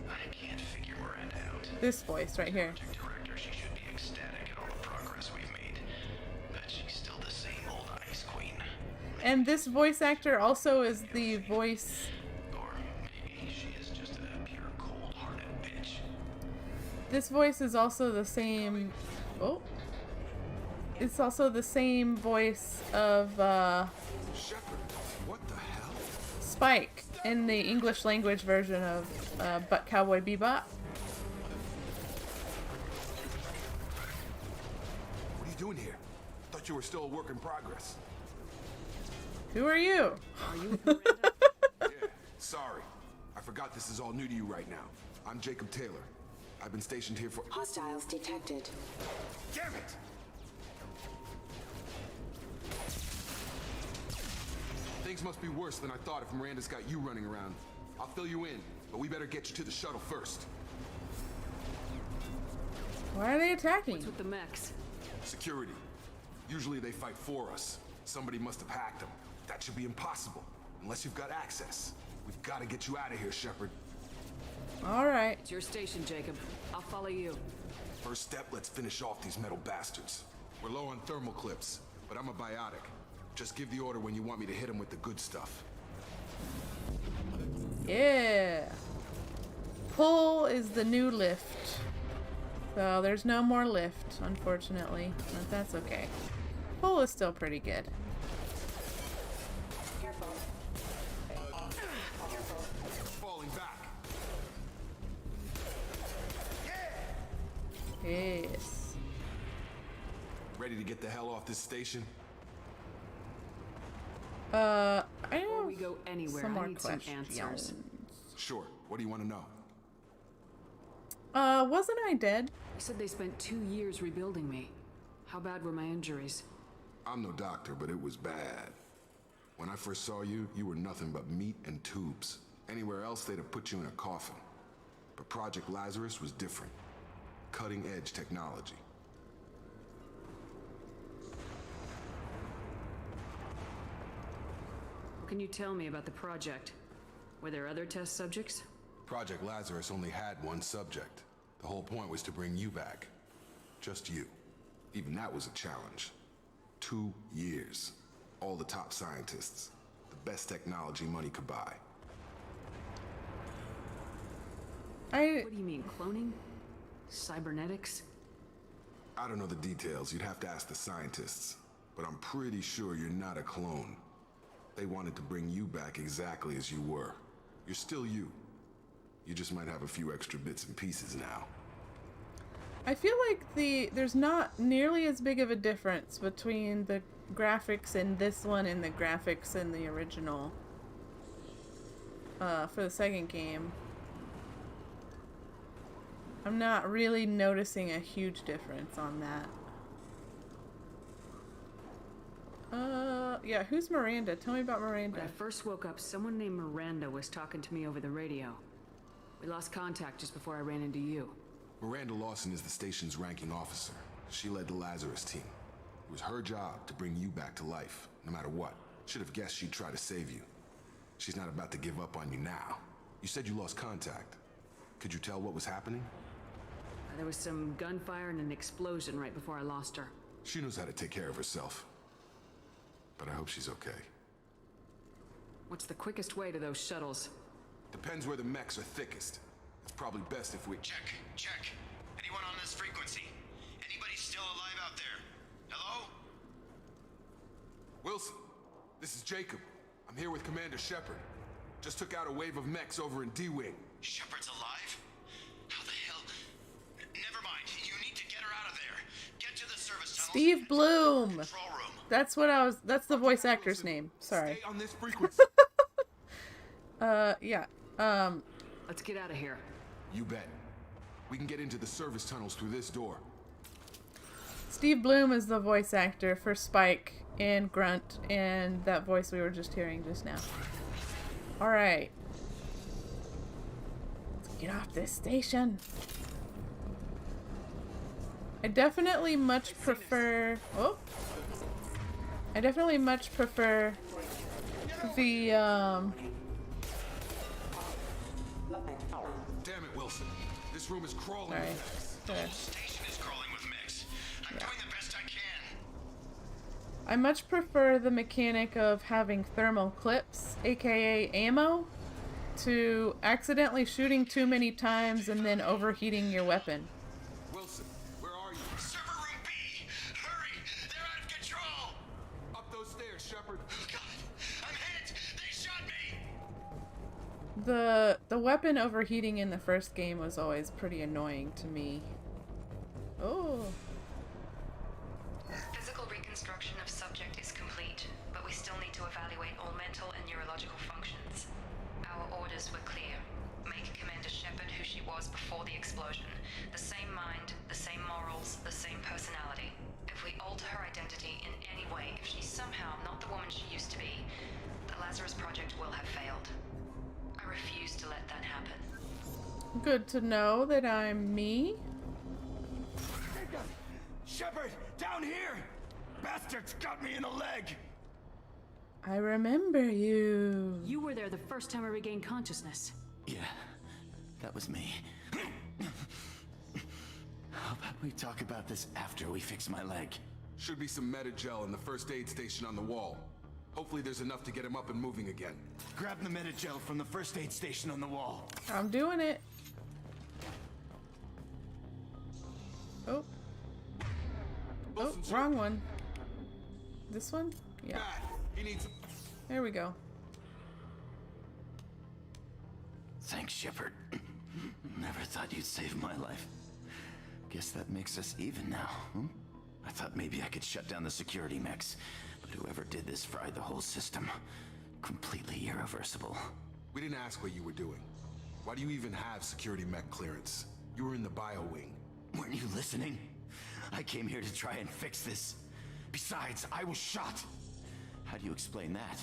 I can't figure Miranda out. This voice right here. Project director, she should be ecstatic at all the progress we've made. But she's still the same old ice queen. And this voice actor also is the voice. Or maybe she is just a pure cold-hearted bitch. This voice is also the same. Oh. It's also the same voice of Shepard, what the hell? Spike in the English language version of Cowboy Bebop. What are you doing here? Thought you were still a work in progress. Who are you? Are you with Miranda? Yeah, sorry. I forgot this is all new to you right now. I'm Jacob Taylor. I've been stationed here for— Hostiles detected. Damn it! Things must be worse than I thought if Miranda's got you running around. I'll fill you in, but we better get you to the shuttle first. Why are they attacking? What's with the mechs? Security. Usually they fight for us. Somebody must have hacked them. That should be impossible, unless you've got access. We've got to get you out of here, Shepard. Alright. It's your station, Jacob. I'll follow you. First step, let's finish off these metal bastards. We're low on thermal clips, but I'm a biotic. Just give the order when you want me to hit them with the good stuff. Yeah. Pull is the new lift. So there's no more lift, unfortunately, but that's okay. Pull is still pretty good. Falling back. Yes. Ready to get the hell off this station? I Before have we go anywhere, some I more need some questions. answers. Sure. What do you want to know? Wasn't I dead? You said they spent 2 years rebuilding me. How bad were my injuries? I'm no doctor, but it was bad. When I first saw you, you were nothing but meat and tubes. Anywhere else, they'd have put you in a coffin. But Project Lazarus was different. Cutting-edge technology. What can you tell me about the project? Were there other test subjects? Project Lazarus only had one subject. The whole point was to bring you back. Just you. Even that was a challenge. 2 years. All the top scientists. The best technology money could buy. What do you mean, cloning? Cybernetics? I don't know the details. You'd have to ask the scientists. But I'm pretty sure you're not a clone. They wanted to bring you back exactly as you were. You're still you. You just might have a few extra bits and pieces now. I feel like there's not nearly as big of a difference between the graphics in this one and the graphics in the original. For the second game. I'm not really noticing a huge difference on that. Yeah, who's Miranda? Tell me about Miranda. When I first woke up, someone named Miranda was talking to me over the radio. We lost contact just before I ran into you. Miranda Lawson is the station's ranking officer. She led the Lazarus team. It was her job to bring you back to life, no matter what. Should have guessed she'd try to save you. She's not about to give up on you now. You said you lost contact. Could you tell what was happening? There was some gunfire and an explosion right before I lost her. She knows how to take care of herself. But I hope she's okay. What's the quickest way to those shuttles? Depends where the mechs are thickest. It's probably best if we... Check. Anyone on this frequency? Anybody still alive out there? Hello? Wilson, this is Jacob. I'm here with Commander Shepard. Just took out a wave of mechs over in D-Wing. Shepard's alive? How the hell? Never mind. You need to get her out of there. Get to the service tunnels. Steve Bloom. That's what I was. That's the voice actor's name. Sorry. Stay on this frequency. Yeah. Let's get out of here. You bet. We can get into the service tunnels through this door. Steve Bloom is the voice actor for Spike and Grunt and that voice we were just hearing just now. Alright. Let's get off this station. I definitely much prefer... Oh! I definitely much prefer the, Damn it, Wilson. This room is crawling with mechs. The whole station is crawling with mechs. I'm doing the best I can. I much prefer the mechanic of having thermal clips, aka ammo, to accidentally shooting too many times and then overheating your weapon. Wilson, where are you? Server room B! Hurry! They're out of control! Up those stairs, Shepard. Oh God! I'm hit! They shot me! The weapon overheating in the first game was always pretty annoying to me. Oh. Physical reconstruction of subject is complete, but we still need to evaluate all mental and neurological functions. Our orders were clear. Make Commander Shepard who she was before the explosion. The same mind, the same morals, the same personality. If we alter her identity in any way, if she's somehow not the woman she used to be, the Lazarus Project will have failed. I refuse to let that happen. Good to know that I'm me. Shepard, down here! Bastards got me in the leg! I remember you. You were there the first time I regained consciousness. Yeah, that was me. How about we talk about this after we fix my leg? Should be some Metagel in the first aid station on the wall. Hopefully there's enough to get him up and moving again. Grab the Metagel from the first aid station on the wall. I'm doing it. Oh. Oh, wrong one. This one? Yeah. He needs... There we go. Thanks, Shepard. Never thought you'd save my life. Guess that makes us even now, hmm? I thought maybe I could shut down the security mechs, but whoever did this fried the whole system. Completely irreversible. We didn't ask what you were doing. Why do you even have security mech clearance? You were in the bio wing. Weren't you listening? I came here to try and fix this. Besides, I was shot. How do you explain that?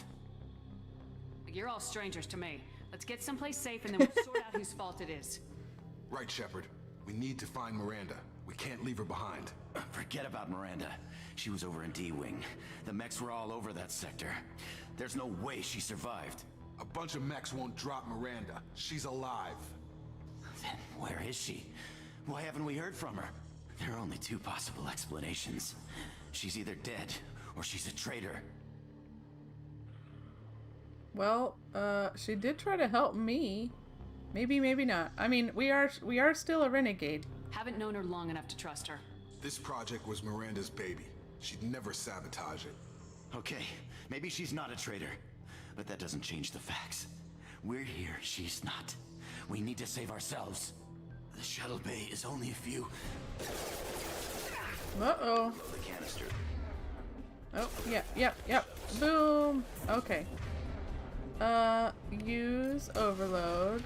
You're all strangers to me. Let's get someplace safe and then we'll sort out whose fault it is. Right, Shepard. We need to find Miranda. We can't leave her behind. Forget about Miranda. She was over in D-Wing. The mechs were all over that sector. There's no way she survived. A bunch of mechs won't drop Miranda. She's alive. Then where is she? Why haven't we heard from her? There are only two possible explanations. She's either dead or she's a traitor. Well, she did try to help me. Maybe, maybe not. I mean, we are still a renegade. Haven't known her long enough to trust her. This project was Miranda's baby. She'd never sabotage it. Okay, maybe she's not a traitor, but that doesn't change the facts. We're here, she's not. We need to save ourselves. The shuttle bay is only a few... Uh-oh. The canister. Oh, yep. Boom. Okay. Use overload.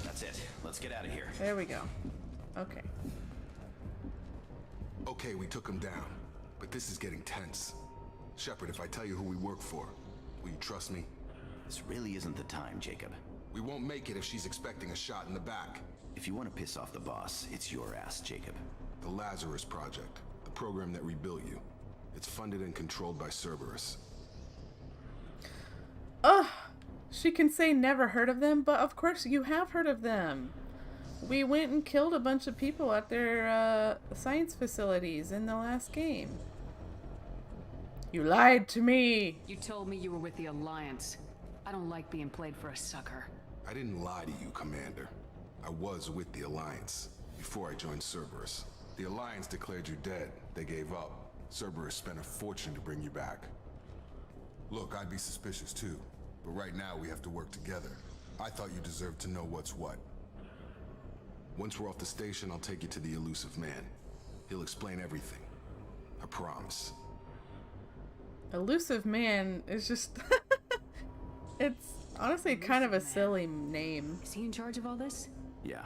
That's it. Let's get out of here. There we go. Okay. Okay, we took him down. But this is getting tense. Shepard, if I tell you who we work for, will you trust me? This really isn't the time, Jacob. We won't make it if she's expecting a shot in the back. If you want to piss off the boss, it's your ass, Jacob. The Lazarus Project, the program that rebuilt you. It's funded and controlled by Cerberus. Ugh! She can say never heard of them, but of course you have heard of them. We went and killed a bunch of people at their science facilities in the last game. You lied to me! You told me you were with the Alliance. I don't like being played for a sucker. I didn't lie to you, Commander. I was with the Alliance before I joined Cerberus. The Alliance declared you dead. They gave up. Cerberus spent a fortune to bring you back. Look, I'd be suspicious too, but right now we have to work together. I thought you deserved to know what's what. Once we're off the station, I'll take you to the elusive man. He'll explain everything. I promise. Elusive man is just... It's honestly kind of a silly name. Is he in charge of all this? Yeah,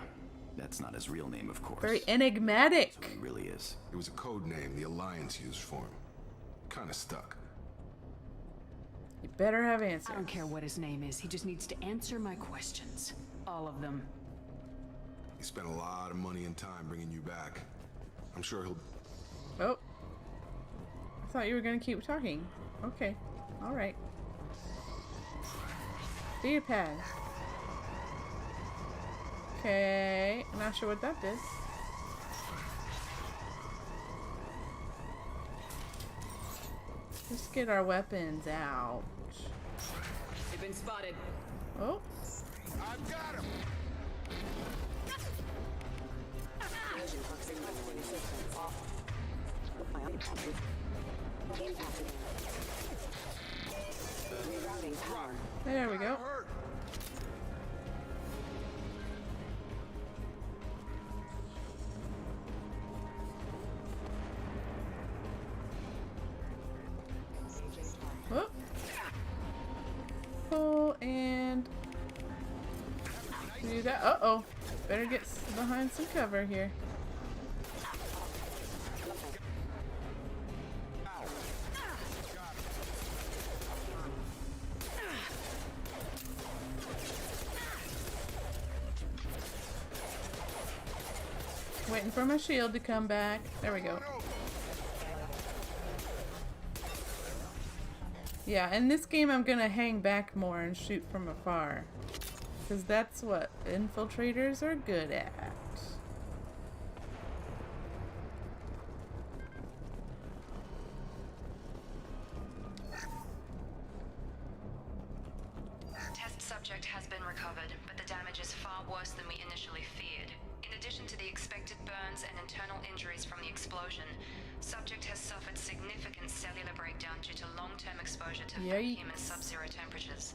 that's not his real name, of course. Very enigmatic. That's what he really is. It was a code name the Alliance used for him. Kinda stuck. You better have answers. I don't care what his name is. He just needs to answer my questions. All of them. He spent a lot of money and time bringing you back. I'm sure he'll... Oh. I thought you were going to keep talking. Okay. Alright. D-pad. Okay. Not sure what that did. Let's get our weapons out. They've been spotted. Oh. I've got him! There we go. Oh. Pull and do that. Uh-oh. Better get behind some cover here. Waiting for my shield to come back. There we go. Yeah, in this game I'm gonna hang back more and shoot from afar. Because that's what infiltrators are good at. Test subject has been recovered, but the damage is far worse than we initially feared. In addition to the expected burns and internal injuries from the explosion, subject has suffered significant cellular breakdown due to long-term exposure to vacuum and sub-zero temperatures.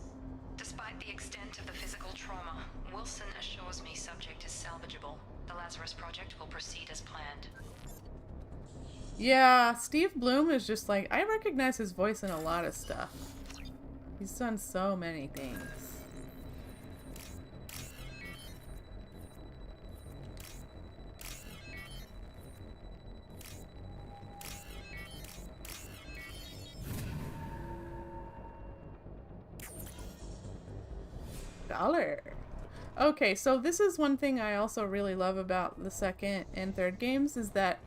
Despite the extent of the physical trauma, Wilson assures me subject is salvageable. The Lazarus Project will proceed as planned. Yeah, Steve Bloom is just like, I recognize his voice in a lot of stuff. He's done so many things. $1. Okay, so this is one thing I also really love about the second and third games is that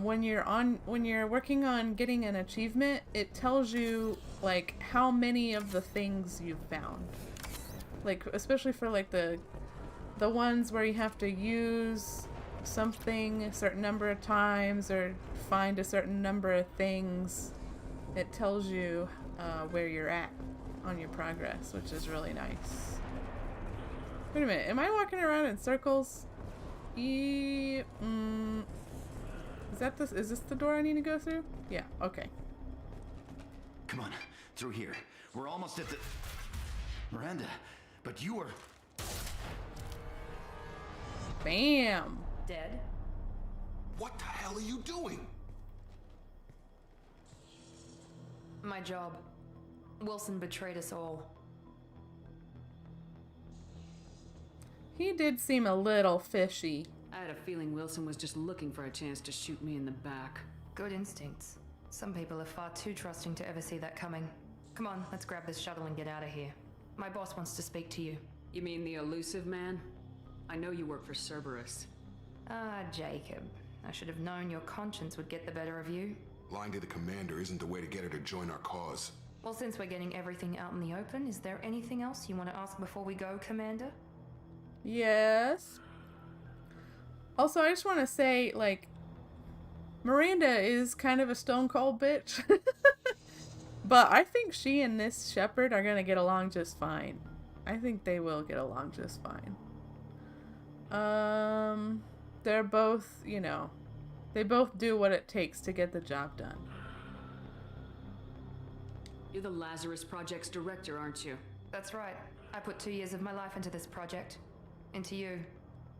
when you're working on getting an achievement, it tells you like how many of the things you've found. Like especially for like the ones where you have to use something a certain number of times or find a certain number of things, it tells you where you're at on your progress, which is really nice. Wait a minute, am I walking around in circles? Is this the door I need to go through? Yeah, okay. Come on, through here. We're almost at the... Miranda, but you were... Bam! Dead? What the hell are you doing? My job. Wilson betrayed us all. He did seem a little fishy. I had a feeling Wilson was just looking for a chance to shoot me in the back. Good instincts. Some people are far too trusting to ever see that coming. Come on, let's grab this shuttle and get out of here. My boss wants to speak to you. You mean the elusive man? I know you work for Cerberus. Ah, Jacob. I should have known your conscience would get the better of you. Lying to the commander isn't the way to get her to join our cause. Well, since we're getting everything out in the open, is there anything else you want to ask before we go, Commander? Yes. Also, I just want to say, like, Miranda is kind of a stone cold bitch. But I think she and this Shepard are going to get along just fine. I think they will get along just fine. They're both, you know, they both do what it takes to get the job done. You're the Lazarus Project's director, aren't you? That's right. I put 2 years of my life into this project. Into you.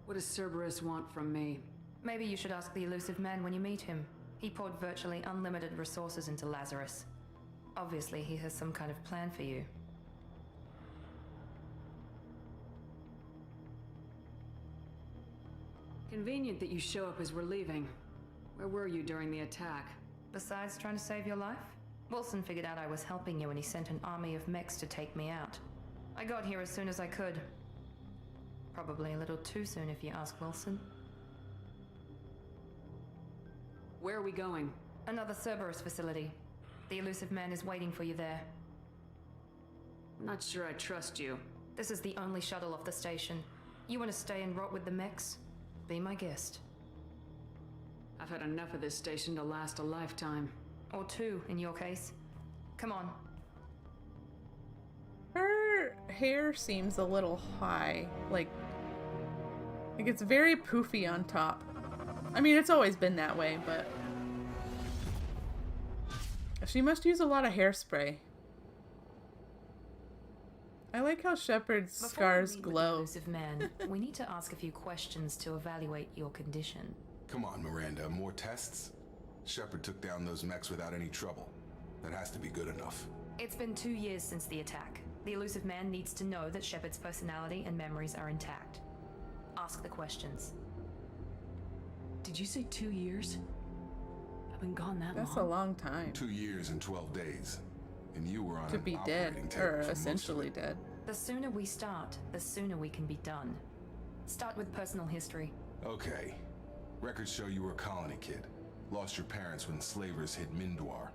What does Cerberus want from me? Maybe you should ask the elusive man when you meet him. He poured virtually unlimited resources into Lazarus. Obviously, he has some kind of plan for you. Convenient that you show up as we're leaving. Where were you during the attack? Besides trying to save your life? Wilson figured out I was helping you and he sent an army of mechs to take me out. I got here as soon as I could. Probably a little too soon if you ask Wilson. Where are we going? Another Cerberus facility. The elusive man is waiting for you there. I'm not sure I trust you. This is the only shuttle off the station. You want to stay and rot with the mechs? Be my guest. I've had enough of this station to last a lifetime. Or 2, in your case. Come on. Her hair seems a little high. Like it's very poofy on top. I mean, it's always been that way, but... She must use a lot of hairspray. I like how Shepard's scars glow. Elusive man, we need to ask a few questions to evaluate your condition. Come on, Miranda, more tests? Shepard took down those mechs without any trouble. That has to be good enough. It's been 2 years since the attack. The elusive man needs to know that Shepard's personality and memories are intact. Ask the questions. Did you say 2 years? I've been gone that long. That's a long time. 2 years and 12 days. And you were on to be dead, or essentially dead. The sooner we start, the sooner we can be done. Start with personal history. Okay. Records show you were a colony kid. Lost your parents when slavers hit Mindwar.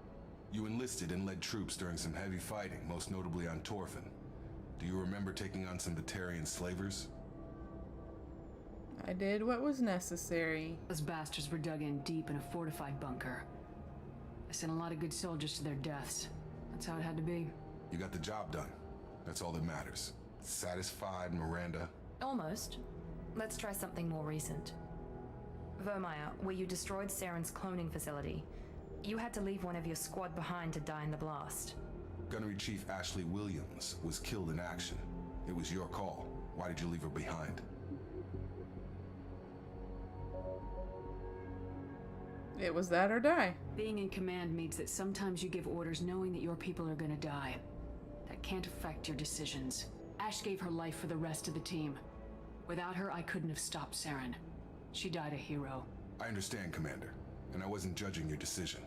You enlisted and led troops during some heavy fighting, most notably on Torfin. Do you remember taking on some Batarian slavers? I did what was necessary. Those bastards were dug in deep in a fortified bunker. I sent a lot of good soldiers to their deaths. That's how it had to be. You got the job done. That's all that matters. Satisfied, Miranda? Almost. Let's try something more recent. Vermeer, where you destroyed Saren's cloning facility, you had to leave one of your squad behind to die in the blast. Gunnery Chief Ashley Williams was killed in action. It was your call. Why did you leave her behind? It was that or die. Being in command means that sometimes you give orders knowing that your people are gonna die. That can't affect your decisions. Ash gave her life for the rest of the team. Without her, I couldn't have stopped Saren. She died a hero. I understand, Commander, and I wasn't judging your decision.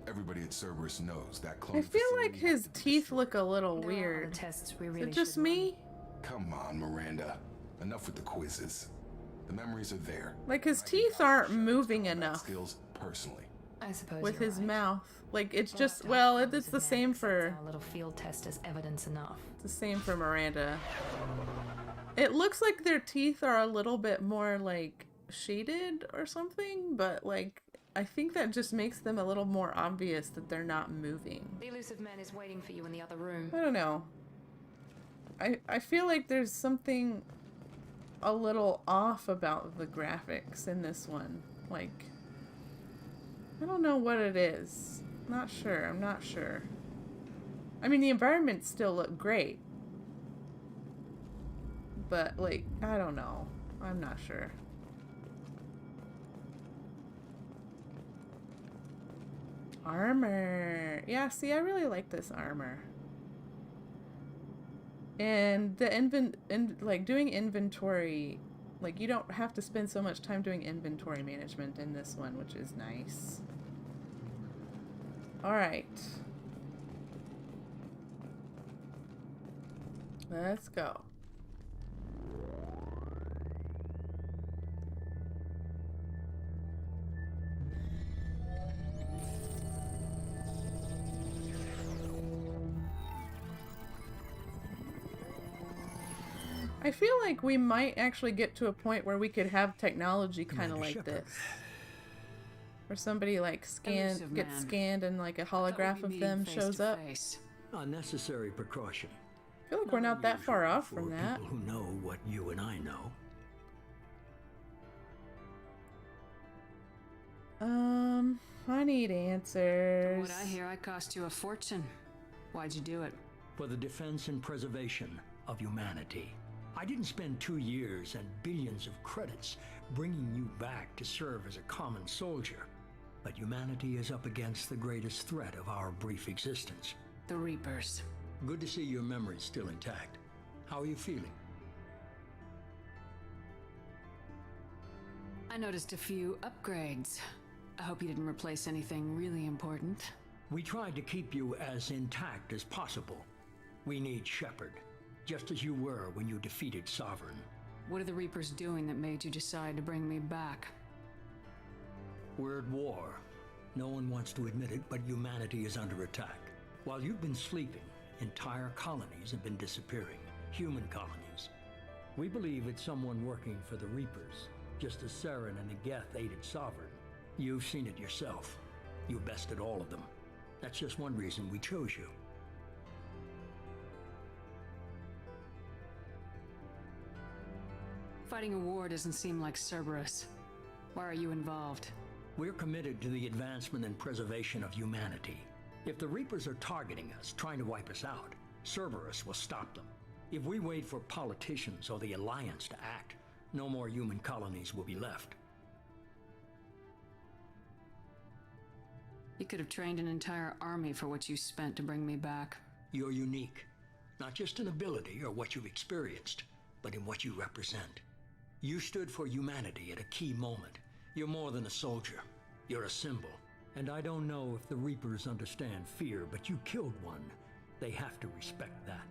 Everybody at Cerberus knows that clone I feel like his teeth look a little weird. Tests we Is really it just should me? Come on, Miranda. Enough with the quizzes. The memories are there. Like his teeth aren't moving enough. Skills personally. I suppose With you're his right. mouth. Like it's We'll just, have to well, hope it's the his same neck for... sets our little field test as evidence enough. It's the same for Miranda. It looks like their teeth are a little bit more like shaded or something, but like I think that just makes them a little more obvious that they're not moving. The elusive man is waiting for you in the other room. I don't know. I feel like there's something a little off about the graphics in this one. Like, I don't know what it is. Not sure. I'm not sure. I mean, the environments still look great. But, like, I don't know. I'm not sure. Armor. Yeah, see, I really like this armor. And the like doing inventory, like you don't have to spend so much time doing inventory management in this one, which is nice. All right. Let's go. I feel like we might actually get to a point where we could have technology kind of like this. Where somebody like gets scanned and like a holograph of them shows up. Unnecessary precaution. I feel like we're not that far off from that. People who know what you and I know. I need answers. From what I hear, I cost you a fortune. Why'd you do it? For the defense and preservation of humanity. I didn't spend 2 years and billions of credits bringing you back to serve as a common soldier. But humanity is up against the greatest threat of our brief existence. The Reapers. Good to see your memory's still intact. How are you feeling? I noticed a few upgrades. I hope you didn't replace anything really important. We tried to keep you as intact as possible. We need Shepard. Just as you were when you defeated Sovereign. What are the Reapers doing that made you decide to bring me back? We're at war. No one wants to admit it, but humanity is under attack. While you've been sleeping, entire colonies have been disappearing. Human colonies. We believe it's someone working for the Reapers, just as Saren and Geth aided Sovereign. You've seen it yourself. You bested all of them. That's just one reason we chose you. Fighting a war doesn't seem like Cerberus. Why are you involved? We're committed to the advancement and preservation of humanity. If the Reapers are targeting us, trying to wipe us out, Cerberus will stop them. If we wait for politicians or the Alliance to act, no more human colonies will be left. You could have trained an entire army for what you spent to bring me back. You're unique. Not just in ability or what you've experienced, but in what you represent. You stood for humanity at a key moment. You're more than a soldier. You're a symbol. And I don't know if the Reapers understand fear, but you killed one. They have to respect that.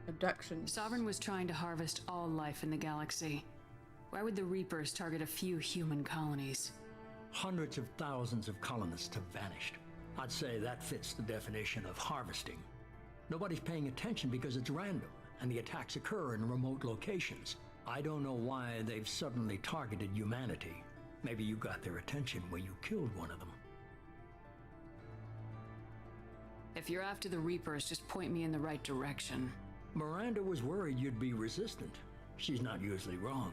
Abduction. Sovereign was trying to harvest all life in the galaxy. Why would the Reapers target a few human colonies? Hundreds of thousands of colonists have vanished. I'd say that fits the definition of harvesting. Nobody's paying attention because it's random, and the attacks occur in remote locations. I don't know why they've suddenly targeted humanity. Maybe you got their attention when you killed one of them. If you're after the Reapers, just point me in the right direction. Miranda was worried you'd be resistant. She's not usually wrong.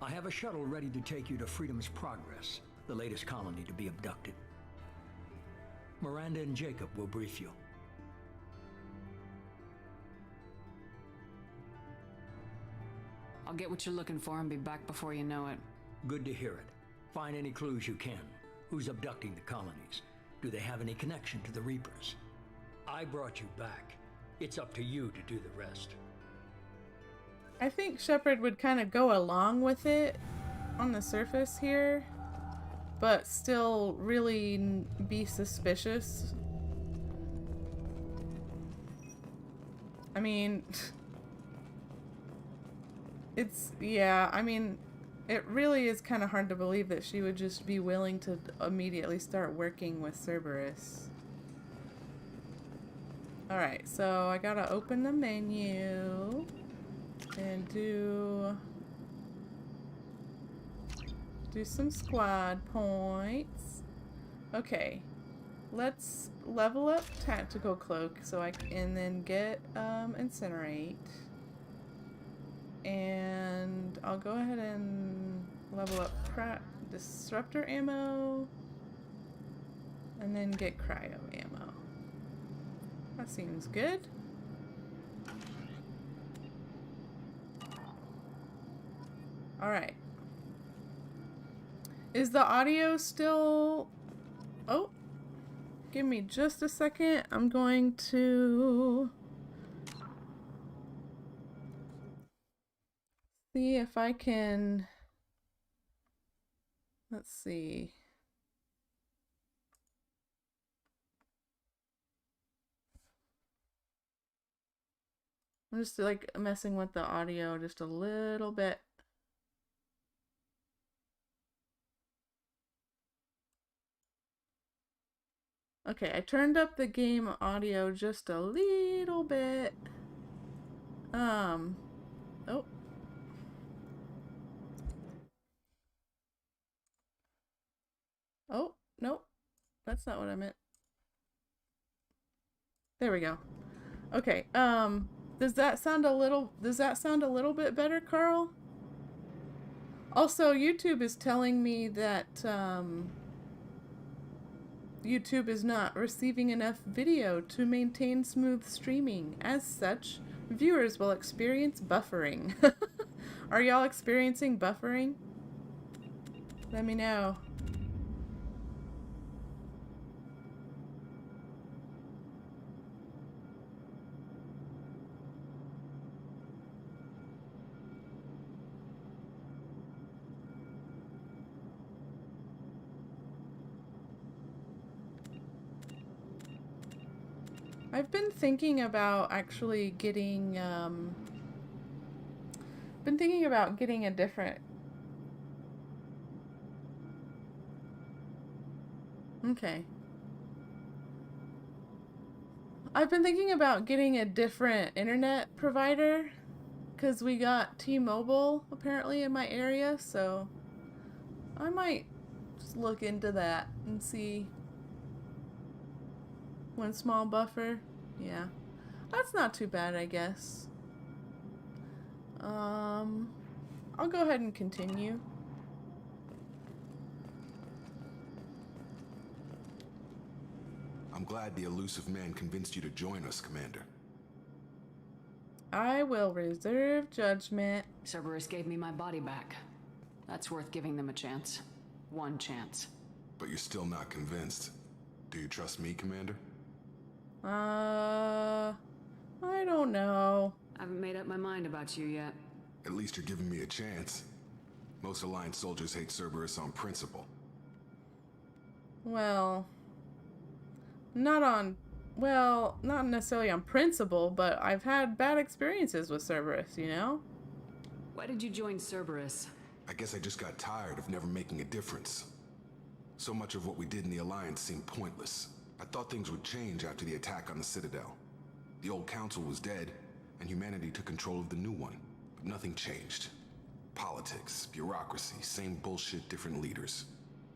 I have a shuttle ready to take you to Freedom's Progress, the latest colony to be abducted. Miranda and Jacob will brief you. I'll get what you're looking for and be back before you know it. Good to hear it. Find any clues you can. Who's abducting the colonies? Do they have any connection to the Reapers? I brought you back. It's up to you to do the rest. I think Shepard would kind of go along with it on the surface here, but still really be suspicious. I mean, it really is kind of hard to believe that she would just be willing to immediately start working with Cerberus. Alright, so I gotta open the menu and do some squad points. Okay, let's level up Tactical Cloak so and then get Incinerate. And I'll go ahead and level up Disruptor ammo and then get Cryo ammo. That seems good. Alright. Is the audio still... Oh. Give me just a second. I'm going to... see if I can... Let's see. I'm just like messing with the audio just a little bit. Okay, I turned up the game audio just a little bit. Oh. Oh, nope. That's not what I meant. There we go. Okay, does that sound a little bit better, Carl? Also, YouTube is telling me that YouTube is not receiving enough video to maintain smooth streaming. As such, viewers will experience buffering. Are y'all experiencing buffering? Let me know. I've been thinking about actually getting, a different... Okay. I've been thinking about getting a different internet provider, because we got T-Mobile apparently in my area, so I might just look into that and see. One small buffer. Yeah. That's not too bad, I guess. I'll go ahead and continue. I'm glad the elusive man convinced you to join us, Commander. I will reserve judgment. Cerberus gave me my body back. That's worth giving them a chance. One chance. But you're still not convinced. Do you trust me, Commander? I don't know. I haven't made up my mind about you yet. At least you're giving me a chance. Most Alliance soldiers hate Cerberus on principle. Well, not necessarily on principle, but I've had bad experiences with Cerberus, you know? Why did you join Cerberus? I guess I just got tired of never making a difference. So much of what we did in the Alliance seemed pointless. I thought things would change after the attack on the Citadel. The old council was dead, and humanity took control of the new one. But nothing changed. Politics, bureaucracy, same bullshit, different leaders.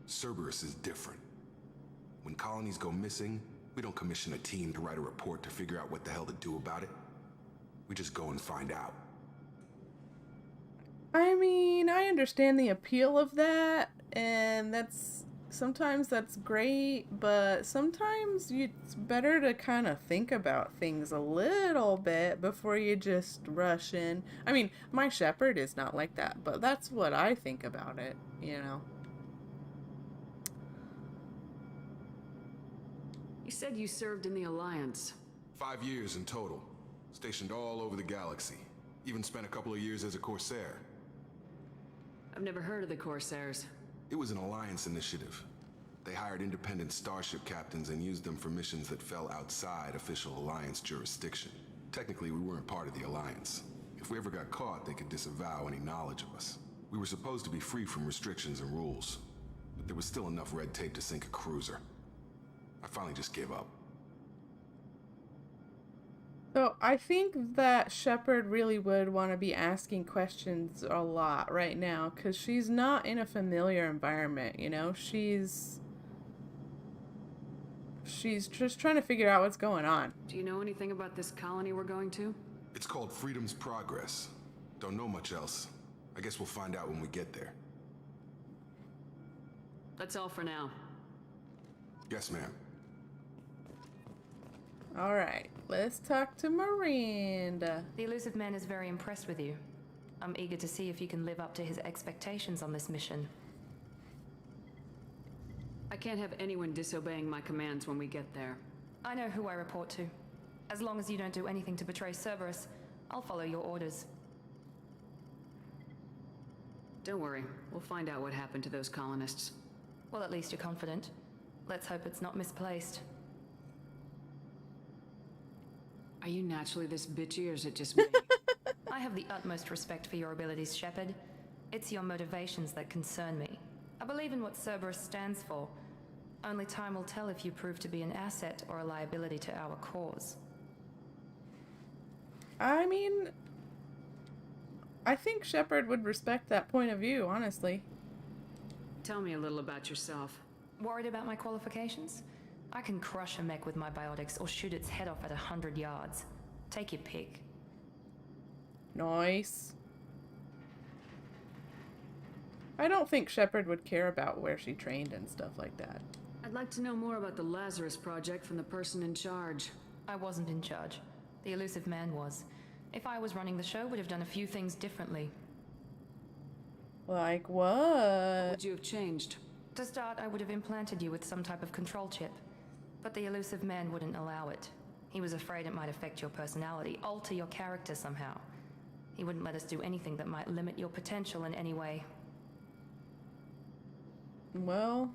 Cerberus is different. When colonies go missing, We don't commission a team to write a report to figure out what the hell to do about it. We just go and find out. I mean, I understand the appeal of that, and sometimes that's great, but sometimes it's better to kind of think about things a little bit before you just rush in. I mean, my shepherd is not like that, but that's what I think about it, you know. You said you served in the Alliance. 5 years in total. Stationed all over the galaxy. Even spent a couple of years as a Corsair. I've never heard of the Corsairs. It was an Alliance initiative. They hired independent starship captains and used them for missions that fell outside official Alliance jurisdiction. Technically, we weren't part of the Alliance. If we ever got caught, they could disavow any knowledge of us. We were supposed to be free from restrictions and rules, but there was still enough red tape to sink a cruiser. I finally just gave up. So I think that Shepard really would want to be asking questions a lot right now, because she's not in a familiar environment, you know? She's just trying to figure out what's going on. Do you know anything about this colony we're going to? It's called Freedom's Progress. Don't know much else. I guess we'll find out when we get there. That's all for now. Yes, ma'am. Alright, let's talk to Miranda. The elusive man is very impressed with you. I'm eager to see if you can live up to his expectations on this mission. I can't have anyone disobeying my commands when we get there. I know who I report to. As long as you don't do anything to betray Cerberus, I'll follow your orders. Don't worry, we'll find out what happened to those colonists. Well, at least you're confident. Let's hope it's not misplaced. Are you naturally this bitchy, or is it just me? I have the utmost respect for your abilities, Shepard. It's your motivations that concern me. I believe in what Cerberus stands for. Only time will tell if you prove to be an asset or a liability to our cause. I mean, I think Shepard would respect that point of view, honestly. Tell me a little about yourself. Worried about my qualifications? I can crush a mech with my biotics or shoot its head off at 100 yards. Take your pick. Nice. I don't think Shepard would care about where she trained and stuff like that. I'd like to know more about the Lazarus Project from the person in charge. I wasn't in charge. The elusive man was. If I was running the show, would have done a few things differently. Like what? What would you have changed? To start, I would have implanted you with some type of control chip. But the elusive man wouldn't allow it. He was afraid it might affect your personality, alter your character somehow. He wouldn't let us do anything that might limit your potential in any way. Well,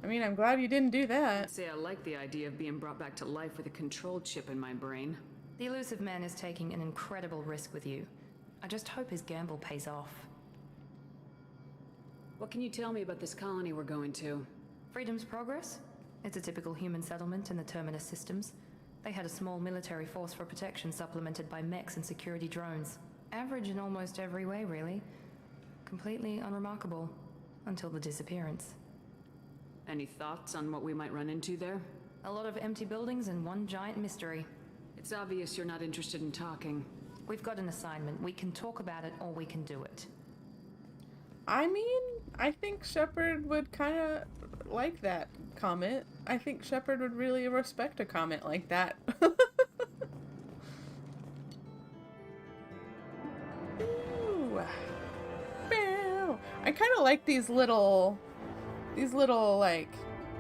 I mean, I'm glad you didn't do that. I'd say I like the idea of being brought back to life with a control chip in my brain. The elusive man is taking an incredible risk with you. I just hope his gamble pays off. What can you tell me about this colony we're going to? Freedom's Progress? It's a typical human settlement in the Terminus systems. They had a small military force for protection supplemented by mechs and security drones. Average in almost every way, really. Completely unremarkable. Until the disappearance. Any thoughts on what we might run into there? A lot of empty buildings and one giant mystery. It's obvious you're not interested in talking. We've got an assignment. We can talk about it or we can do it. I mean, I think Shepard would kind of like that comment. I think Shepard would really respect a comment like that. Ooh. I kind of like these little like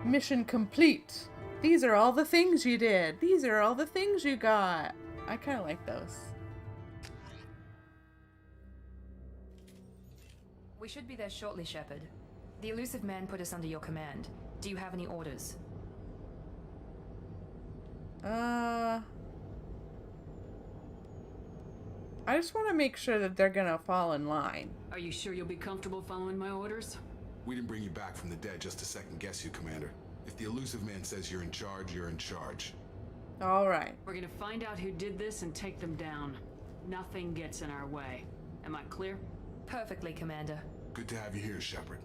mission complete. These are all the things you did. These are all the things you got. I kind of like those. We should be there shortly, Shepard. The elusive man put us under your command. Do you have any orders? I just want to make sure that they're gonna fall in line. Are you sure you'll be comfortable following my orders? We didn't bring you back from the dead just to second guess you, Commander. If the elusive man says you're in charge, you're in charge. Alright. We're gonna find out who did this and take them down. Nothing gets in our way. Am I clear? Perfectly, Commander. Good to have you here, Shepard.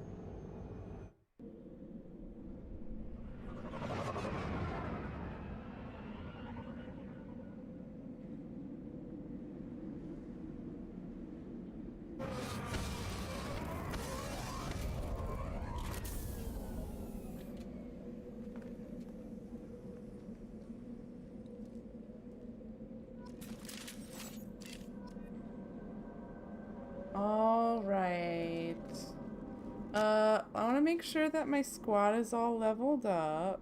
make sure that my squad is all leveled up.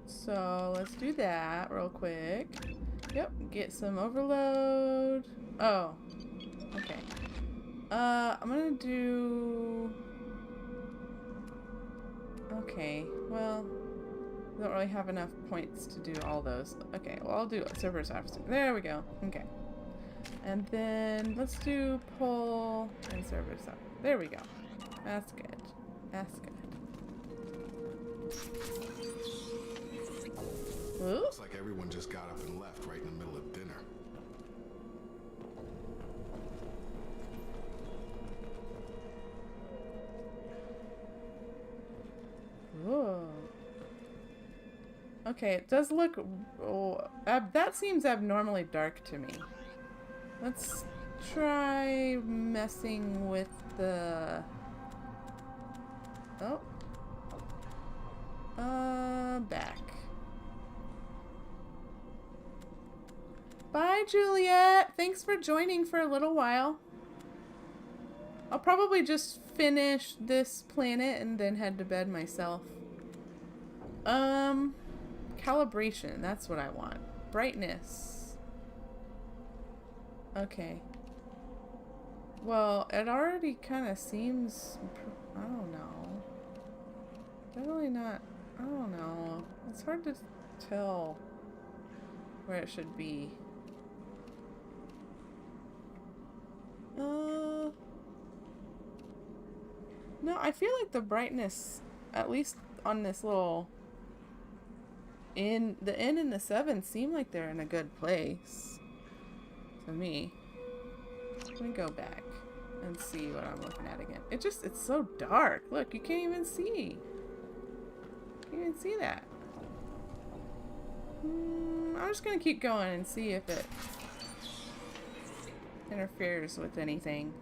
So let's do that real quick. Yep, get some overload. Oh, okay. I'm gonna do... Okay, well, I don't really have enough points to do all those. Okay, well, I'll do Cerberus officer. There we go. Okay. And then let's do pull and Cerberus up. There we go. That's good. That's good. Ooh. Looks like everyone just got up and left right in the middle of dinner. Whoa. Okay, it does look... Oh, that seems abnormally dark to me. Let's try messing with the... Oh. Back. Bye, Juliet! Thanks for joining for a little while. I'll probably just finish this planet and then head to bed myself. Calibration, that's what I want. Brightness. Okay. Well, it already kind of seems... I don't know. Definitely not... I don't know. It's hard to tell where it should be. No, I feel like the brightness, at least on this little inn, the inn and the 7 seem like they're in a good place. To me. Let me go back and see what I'm looking at again. It's so dark. Look, you can't even see. You can't even see that. I'm just gonna keep going and see if it interferes with anything.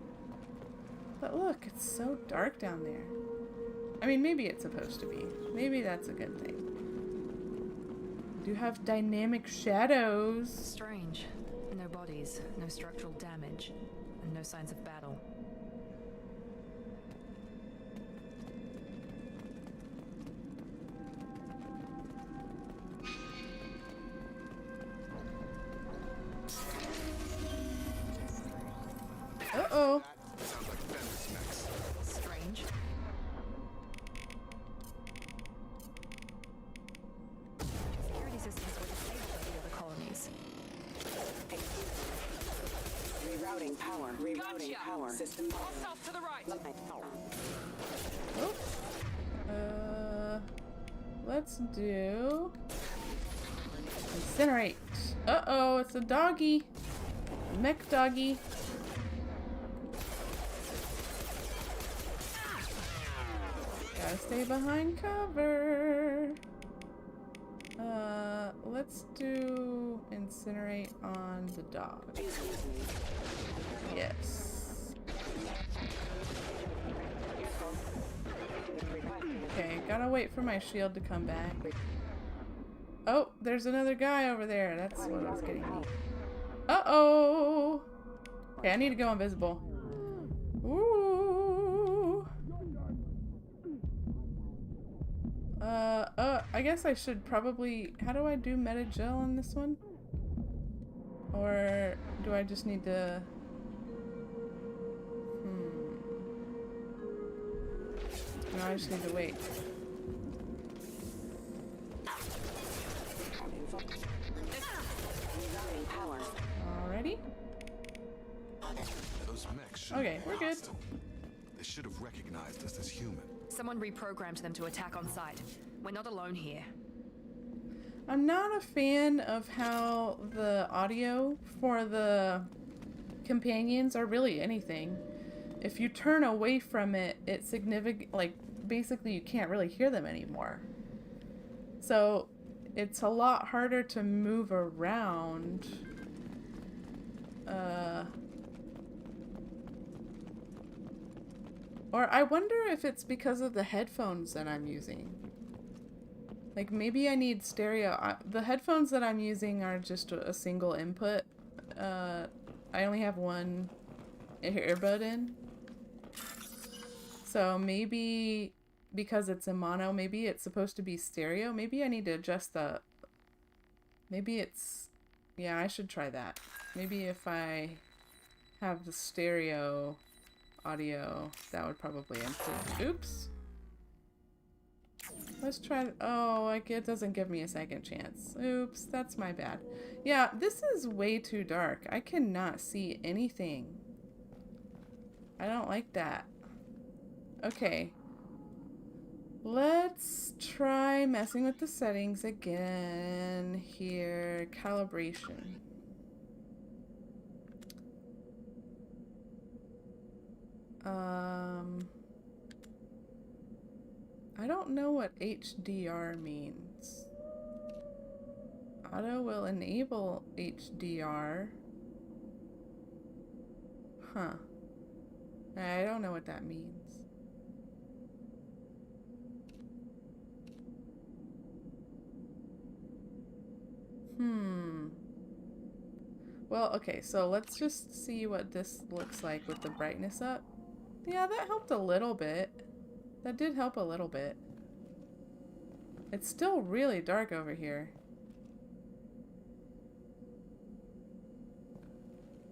But look, it's so dark down there. I mean, maybe it's supposed to be. Maybe that's a good thing. We do have dynamic shadows. Strange. No bodies, no structural damage, and no signs of battle. Uh-oh. Strange. Security systems were disabled by the other colonies. Rerouting power. Rerouting power. System Hostiles to the right. Oh. Let's do... Incinerate. Uh-oh, it's a doggy. A mech doggy. Gotta stay behind cover. Let's do incinerate on the dog. Yes. Okay, gotta wait for my shield to come back. Oh, there's another guy over there. That's what I was getting me. Uh-oh! Okay, I need to go invisible. Ooh! I guess I should probably... How do I do meta gel on this one? Or do I just need to... No, I just need to wait. Alrighty. Those mechs Okay, we're good. They should have recognized us as human. Someone reprogrammed them to attack on sight. We're not alone here. I'm not a fan of how the audio for the companions are really anything. If you turn away from it, it's significant, like, basically you can't really hear them anymore. So, it's a lot harder to move around. Or I wonder if it's because of the headphones that I'm using. Like, maybe I need stereo. The headphones that I'm using are just a single input. I only have one earbud in. So maybe because it's a mono, maybe it's supposed to be stereo. Maybe I need to adjust the... Maybe it's... Yeah, I should try that. Maybe if I have the stereo audio, that would probably improve. Oops. Let's try... Oh, like it doesn't give me a second chance. Oops, that's my bad. Yeah, this is way too dark. I cannot see anything. I don't like that. Okay. Let's try messing with the settings again here. Calibration. I don't know what HDR means. Auto will enable HDR. Huh. I don't know what that means. Well, okay, so let's just see what this looks like with the brightness up. Yeah, that helped a little bit. That did help a little bit. It's still really dark over here.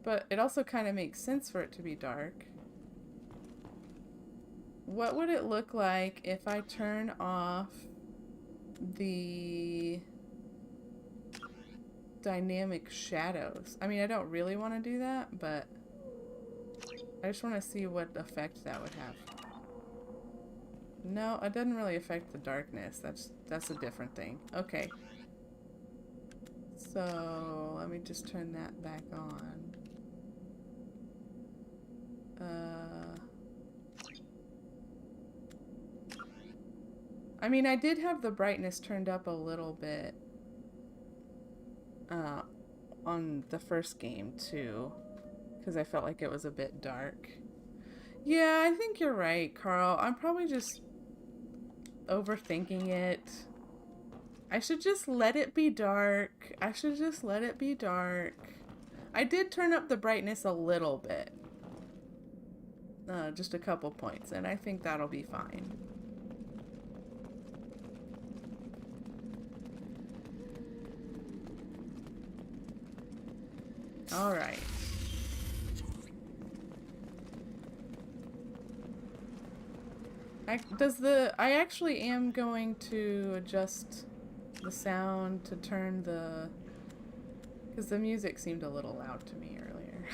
But it also kind of makes sense for it to be dark. What would it look like if I turn off the dynamic shadows? I mean, I don't really want to do that, but I just want to see what effect that would have. No, it doesn't really affect the darkness. That's a different thing. Okay. So, let me just turn that back on. I mean, I did have the brightness turned up a little bit on the first game too, because I felt like it was a bit dark. Yeah, I think you're right, Carl. I'm probably just overthinking it. I should just let it be dark. I should just let it be dark. I did turn up the brightness a little bit. Just a couple points, and I think that'll be fine. Alright. I actually am going to adjust the sound to turn the... because the music seemed a little loud to me earlier.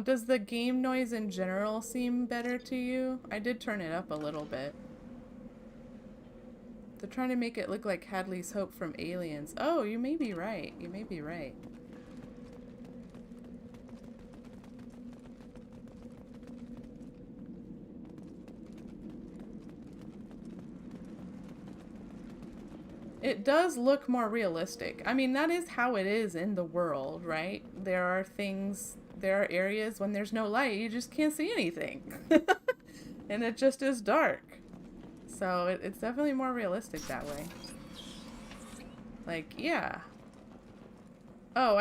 Does the game noise in general seem better to you? I did turn it up a little bit. They're trying to make it look like Hadley's Hope from Aliens. Oh, you may be right. You may be right. It does look more realistic. I mean, that is how it is in the world, right? There are areas when there's no light, you just can't see anything. And it just is dark. So it's definitely more realistic that way. Like, yeah. Oh,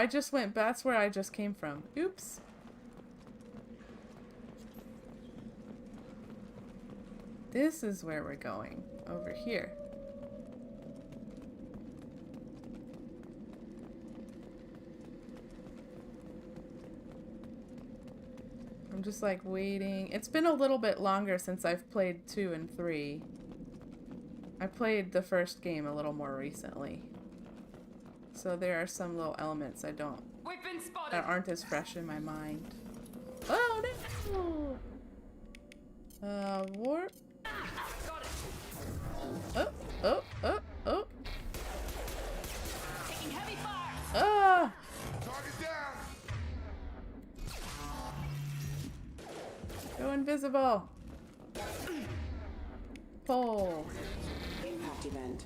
that's where I just came from. Oops. This is where we're going. Over here. I'm just like waiting. It's been a little bit longer since I've played 2 and 3. I played the first game a little more recently. So there are some little elements that aren't as fresh in my mind. Oh no! Warp. Oh. Taking heavy fire. Ah! Target down. Go invisible. Pull. Impact event.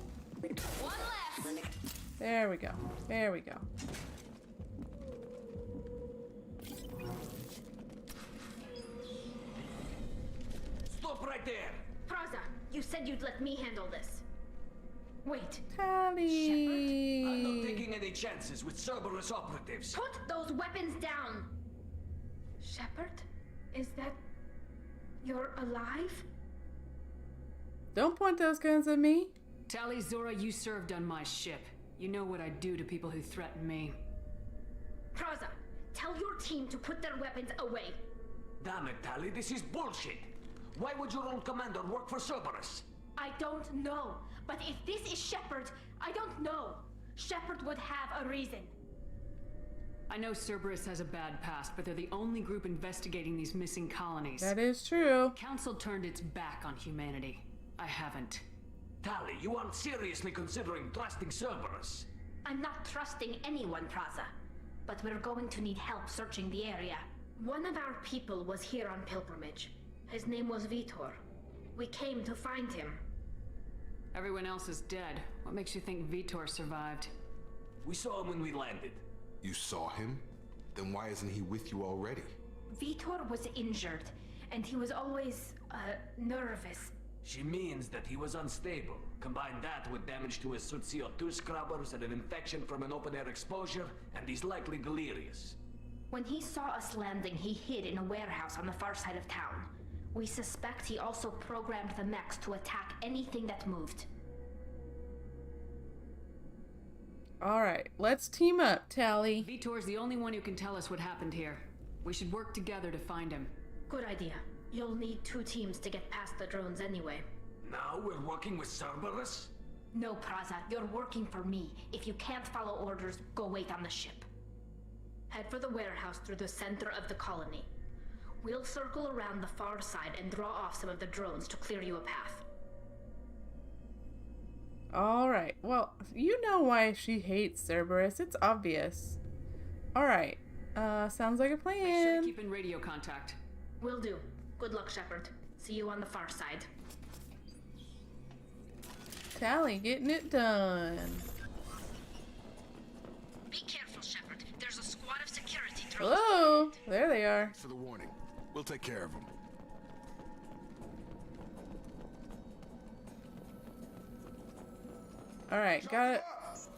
One left. There we go. There we go. Stop right there. Praza, you said you'd let me handle this. Wait. Tally. I'm not taking any chances with Cerberus operatives. Put those weapons down. Shepard? Is that... you're alive? Don't point those guns at me. Tali, Zora, you served on my ship. You know what I do to people who threaten me. Praza, tell your team to put their weapons away. Damn it, Tali, this is bullshit. Why would your own commander work for Cerberus? I don't know. But if this is Shepard, I don't know. Shepard would have a reason. I know Cerberus has a bad past, but they're the only group investigating these missing colonies. That is true. Council turned its back on humanity. I haven't. Tali, you aren't seriously considering trusting Cerberus. I'm not trusting anyone, Praza. But we're going to need help searching the area. One of our people was here on pilgrimage. His name was Vitor. We came to find him. Everyone else is dead. What makes you think Vitor survived? We saw him when we landed. You saw him? Then why isn't he with you already? Vitor was injured, and he was always, nervous. She means that he was unstable. Combine that with damage to his suit CO2 scrubbers and an infection from an open-air exposure, and he's likely delirious. When he saw us landing, he hid in a warehouse on the far side of town. We suspect he also programmed the mechs to attack anything that moved. Alright, let's team up, Tali. Vitor's the only one who can tell us what happened here. We should work together to find him. Good idea. You'll need 2 teams to get past the drones anyway. Now we're working with Cerberus? No, Praza, you're working for me. If you can't follow orders, go wait on the ship. Head for the warehouse through the center of the colony. We'll circle around the far side and draw off some of the drones to clear you a path. Alright, well, you know why she hates Cerberus. It's obvious. Alright, sounds like a plan. Make sure to keep in radio contact. Will do. Good luck, Shepard. See you on the far side. Tali getting it done. Be careful, Shepard. There's a squad of security drones. Hello! There they are. Thanks for the warning. We'll take care of them. Alright, got it.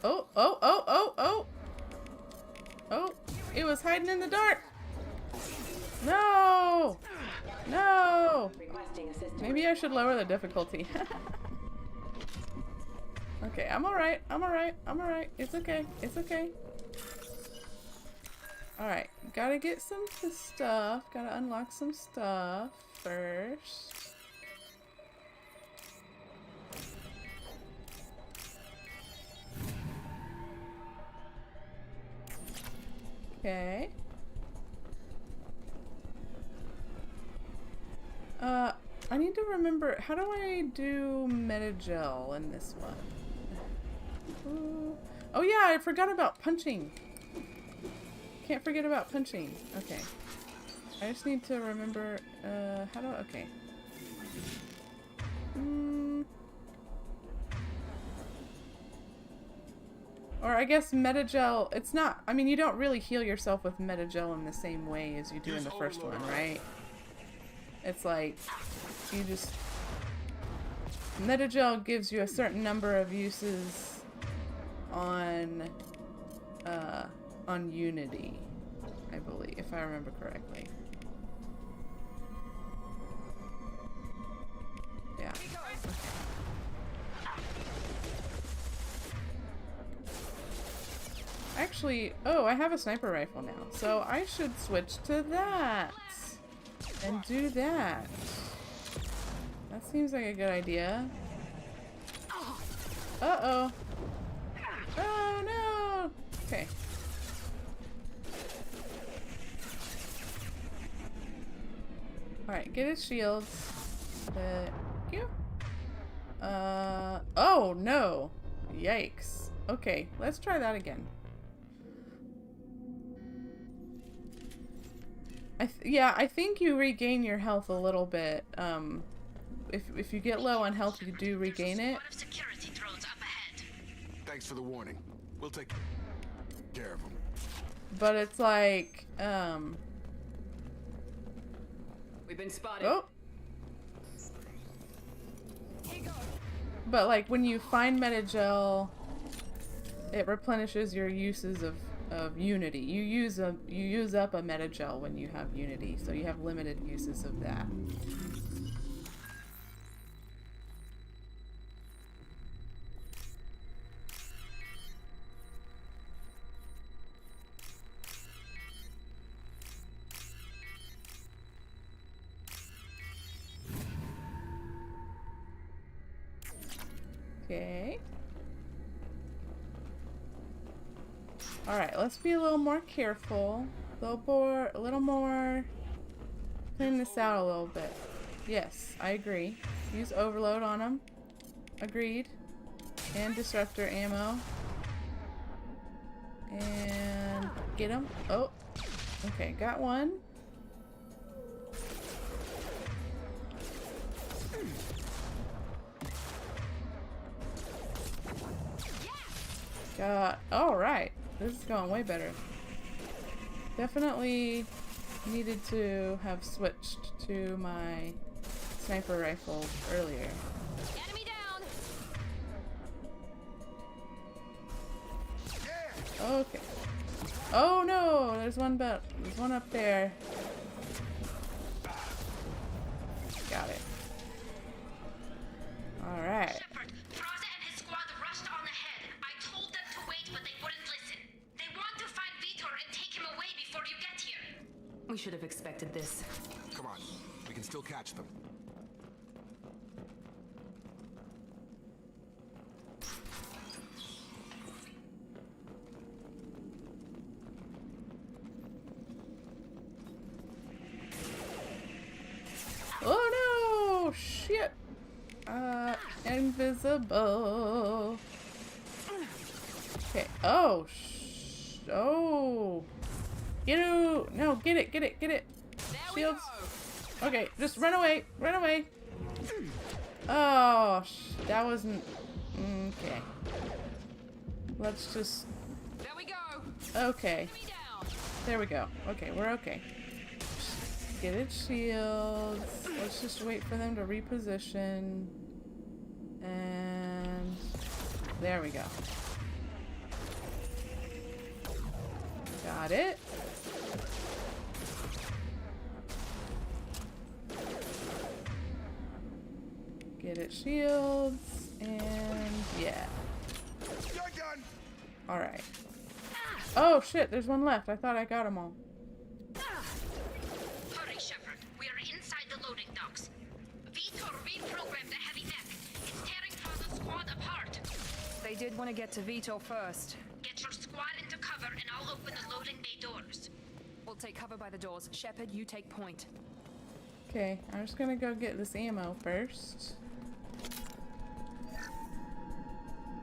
Oh! Oh, it was hiding in the dark. No! No! Maybe I should lower the difficulty. Okay, I'm alright. It's okay. Alright, gotta get some stuff. Gotta unlock some stuff first. Okay. I need to remember, how do I do Metagel in this one? Ooh. Oh yeah, I forgot about punching. Can't forget about punching. Okay. I just need to remember, how do I, okay. Or I guess Metagel, it's not, I mean, you don't really heal yourself with Metagel in the same way as you do in the first one, right? It's like, you just, Metagel gives you a certain number of uses on Unity, I believe, if I remember correctly. Yeah. Actually, oh, I have a sniper rifle now, so I should switch to that and do that. That seems like a good idea. Uh-oh. Oh, no! Okay. Alright, get his shields. Thank you. Oh, no. Yikes. Okay, let's try that again. I think you regain your health a little bit. If you get low on health, you do regain it. Thanks for the warning. We'll take care of them. But it's like, We've been spotted. Oh. But like when you find Metagel, it replenishes your uses of of Unity. You use up a metagel when you have Unity, so you have limited uses of that. Okay. Alright, let's be a little more careful. A little more... Clean this out a little bit. Yes, I agree. Use overload on them. Agreed. And disruptor ammo. And get them. Oh. Okay, got one. Alright. This is going way better. Definitely needed to have switched to my sniper rifle earlier. Enemy down. Okay. Oh no! There's one up there. Got it. Alright. We should have expected this. Come on, we can still catch them. Oh no! Shit! Invisible. Okay. Oh. Oh. Get it! No, get it! Shields. Okay, just run away! Oh, that wasn't... Okay. Let's just... There we go! Okay. There we go. Okay, we're okay. Get its shields. Let's just wait for them to reposition. And... There we go. Got it. Get it shields, and yeah. Alright. Oh shit, there's one left. I thought I got them all. Hurry, Shepard. We are inside the loading docks. Vitor reprogrammed the heavy mech. It's tearing Father's squad apart. They did want to get to Vitor first. Get your squad into cover and I'll open the loading bay doors. We'll take cover by the doors. Shepard, you take point. Okay, I'm just gonna go get this ammo first.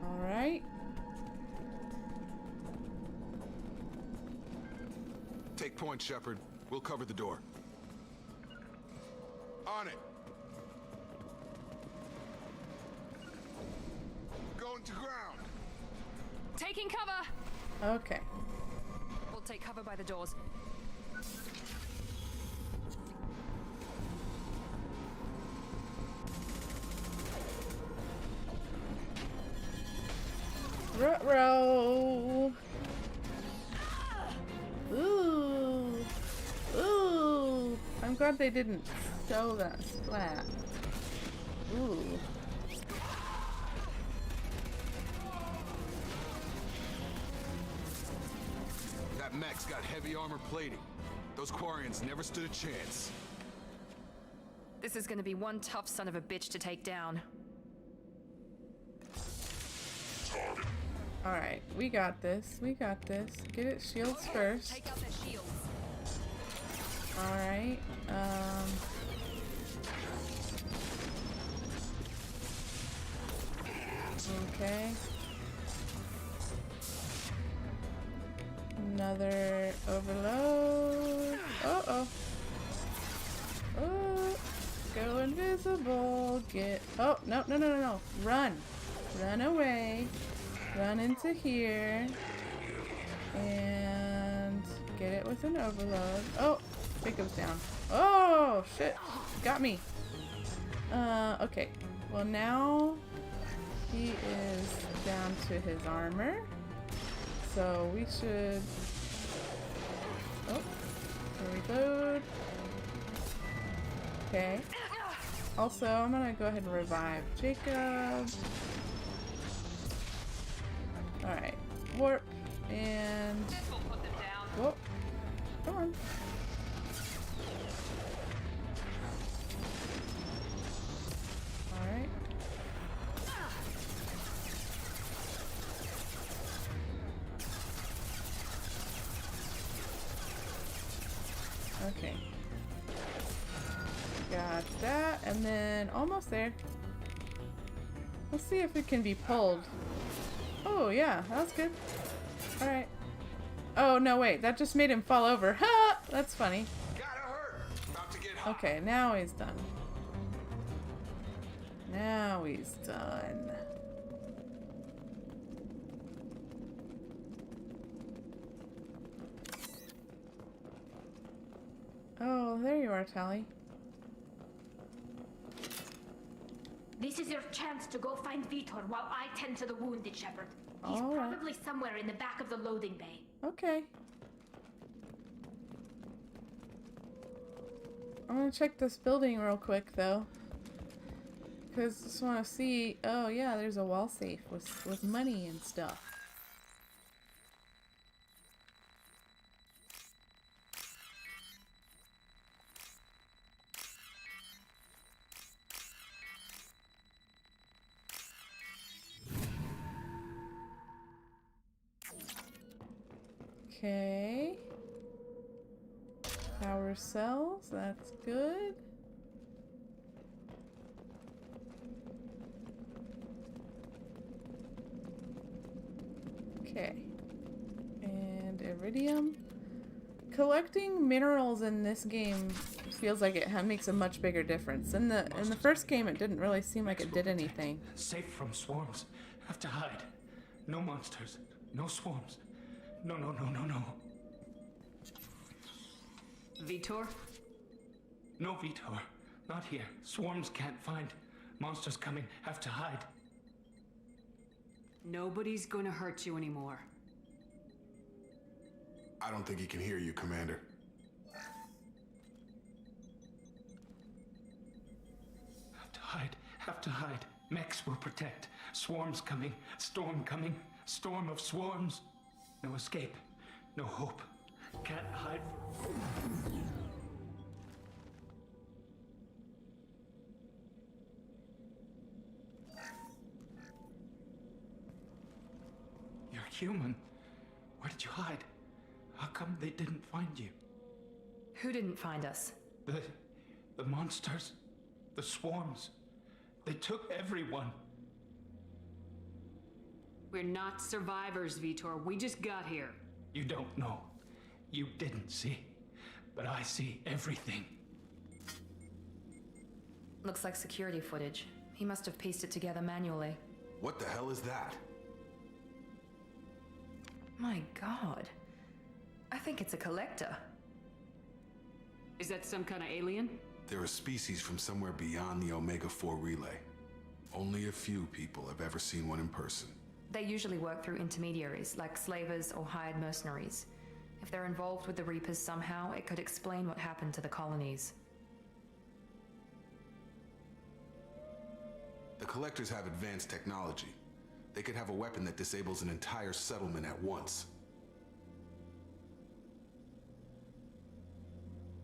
Alright. Take point, Shepard. We'll cover the door. On it. Going to ground. Taking cover! Okay. We'll take cover by the doors. Ruh-roh. Ooh. Ooh. I'm glad they didn't show that splat. Ooh. That mech's got heavy armor plating. Those Quarians never stood a chance. This is gonna be one tough son of a bitch to take down. Alright, we got this. We got this. Get it shields first. Take out their shields. Alright, okay. Another overload. Uh-oh. Oh, go invisible. Get... Oh, no. Run. Run away. Run into here. And get it with an overload. Oh, Jacob's down. Oh, shit. Got me. Okay. Well, now he is down to his armor. So we should... Oh, reload. Okay. Also, I'm gonna go ahead and revive Jacob. Alright. Warp. And... Whoa. Come on. Alright. Okay. Got that, and then almost there. Let's see if it can be pulled. Oh yeah, that was good. Alright. Oh no, wait, that just made him fall over. Ha! That's funny. Okay, now he's done. Now he's done. Oh, there you are, Tally. This is your chance to go find Vitor while I tend to the wounded, Shepard. He's All right. probably somewhere in the back of the loading bay. Okay. I'm gonna check this building real quick, though. Because I just want to see... Oh, yeah, there's a wall safe with money and stuff. Okay. Power cells, that's good. Okay. And iridium. Collecting minerals in this game feels like it makes a much bigger difference. In the first game, it didn't really seem like it did anything. Safe from swarms. Have to hide. No monsters. No swarms. No. Vitor? No, Vitor. Not here. Swarms can't find. Monsters coming. Have to hide. Nobody's gonna hurt you anymore. I don't think he can hear you, Commander. Have to hide. Have to hide. Mechs will protect. Swarms coming. Storm coming. Storm of swarms. No escape. No hope. Can't hide. You're human. Where did you hide? How come they didn't find you? Who didn't find us? The monsters. The swarms. They took everyone. We're not survivors, Vitor. We just got here. You don't know. You didn't see. But I see everything. Looks like security footage. He must have pieced it together manually. What the hell is that? My god. I think it's a collector. Is that some kind of alien? They're a species from somewhere beyond the Omega-4 relay. Only a few people have ever seen one in person. They usually work through intermediaries, like slavers or hired mercenaries. If they're involved with the Reapers somehow, it could explain what happened to the colonies. The Collectors have advanced technology. They could have a weapon that disables an entire settlement at once.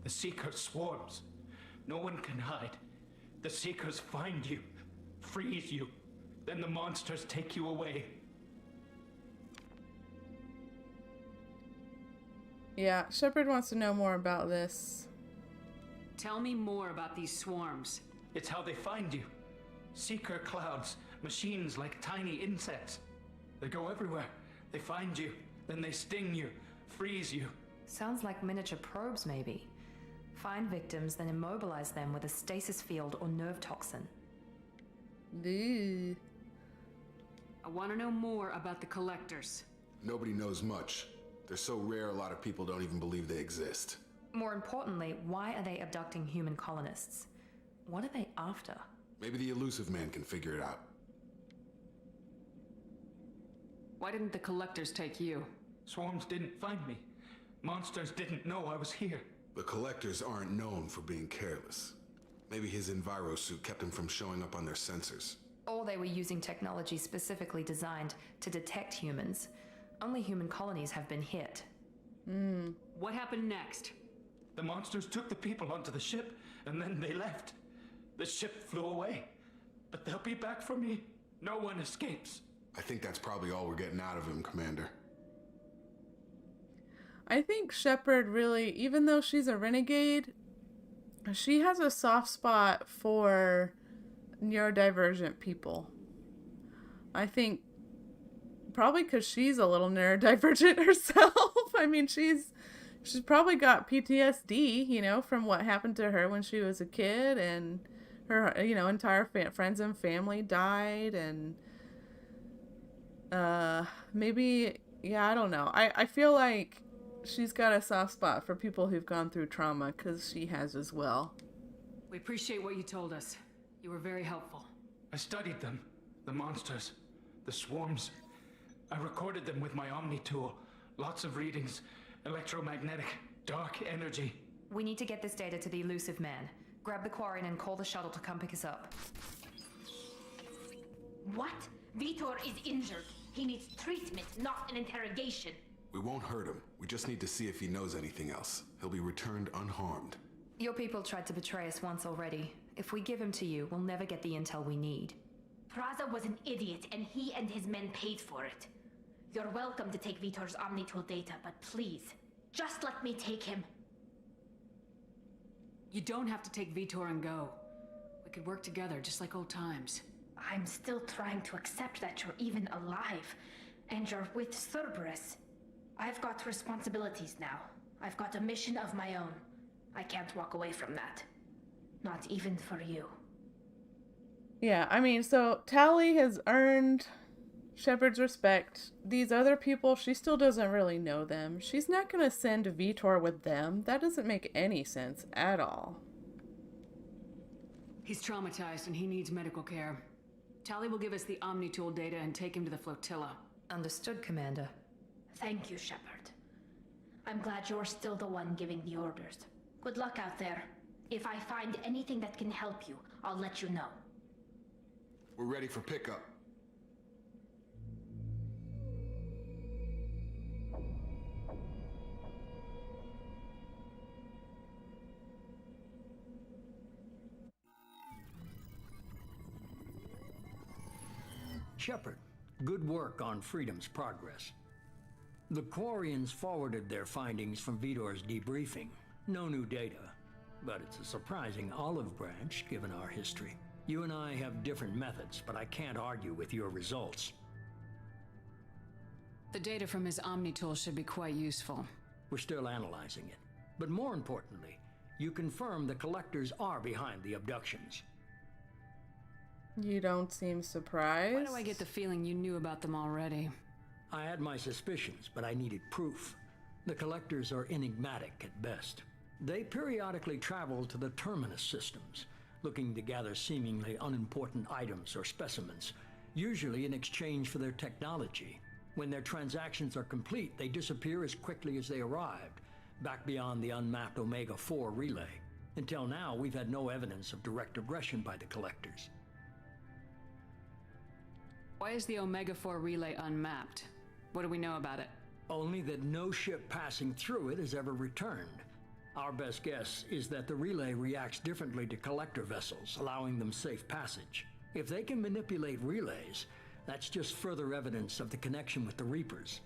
The Seekers swarms. No one can hide. The Seekers find you, freeze you, then the monsters take you away. Yeah, Shepard wants to know more about this. Tell me more about these swarms. It's how they find you. Seeker clouds, machines like tiny insects. They go everywhere. They find you, then they sting you, freeze you. Sounds like miniature probes, maybe. Find victims, then immobilize them with a stasis field or nerve toxin. Ew. I want to know more about the Collectors. Nobody knows much. They're so rare, a lot of people don't even believe they exist. More importantly, why are they abducting human colonists? What are they after? Maybe the elusive man can figure it out. Why didn't the Collectors take you? Swarms didn't find me. Monsters didn't know I was here. The Collectors aren't known for being careless. Maybe his enviro suit kept him from showing up on their sensors. Or they were using technology specifically designed to detect humans. Only human colonies have been hit. What happened next? The monsters took the people onto the ship, and then they left. The ship flew away. But they'll be back for me. No one escapes. I think that's probably all we're getting out of him, Commander. I think Shepard really, even though she's a renegade, she has a soft spot for neurodivergent people. I think probably because she's a little neurodivergent herself. I mean, she's probably got PTSD, you know, from what happened to her when she was a kid, and her, you know, entire friends and family died, and maybe, yeah, I don't know. I feel like she's got a soft spot for people who've gone through trauma, because she has as well. We appreciate what you told us. You were very helpful. I studied them. The monsters. The swarms. I recorded them with my Omni tool. Lots of readings. Electromagnetic. Dark energy. We need to get this data to the elusive man. Grab the Quarian and call the shuttle to come pick us up. What? Vitor is injured. He needs treatment, not an interrogation. We won't hurt him. We just need to see if he knows anything else. He'll be returned unharmed. Your people tried to betray us once already. If we give him to you, we'll never get the intel we need. Praza was an idiot, and he and his men paid for it. You're welcome to take Vitor's Omnitool data, but please, just let me take him. You don't have to take Vitor and go. We could work together, just like old times. I'm still trying to accept that you're even alive, and you're with Cerberus. I've got responsibilities now. I've got a mission of my own. I can't walk away from that. Not even for you. Yeah, I mean, so Tali has earned Shepard's respect. These other people, she still doesn't really know them. She's not going to send Vitor with them. That doesn't make any sense at all. He's traumatized and he needs medical care. Tali will give us the Omnitool data and take him to the flotilla. Understood, Commander. Thank you, Shepard. I'm glad you're still the one giving the orders. Good luck out there. If I find anything that can help you, I'll let you know. We're ready for pickup. Shepard, good work on Freedom's progress. The Quarians forwarded their findings from Vitor's debriefing. No new data, but it's a surprising olive branch given our history. You and I have different methods, but I can't argue with your results. The data from his Omnitool should be quite useful. We're still analyzing it. But more importantly, you confirm the Collectors are behind the abductions. You don't seem surprised. Why do I get the feeling you knew about them already? I had my suspicions, but I needed proof. The Collectors are enigmatic at best. They periodically travel to the Terminus systems, looking to gather seemingly unimportant items or specimens, usually in exchange for their technology. When their transactions are complete, they disappear as quickly as they arrived, back beyond the unmapped Omega-4 relay. Until now, we've had no evidence of direct aggression by the Collectors. Why is the Omega-4 relay unmapped? What do we know about it? Only that no ship passing through it has ever returned. Our best guess is that the relay reacts differently to collector vessels, allowing them safe passage. If they can manipulate relays, that's just further evidence of the connection with the Reapers.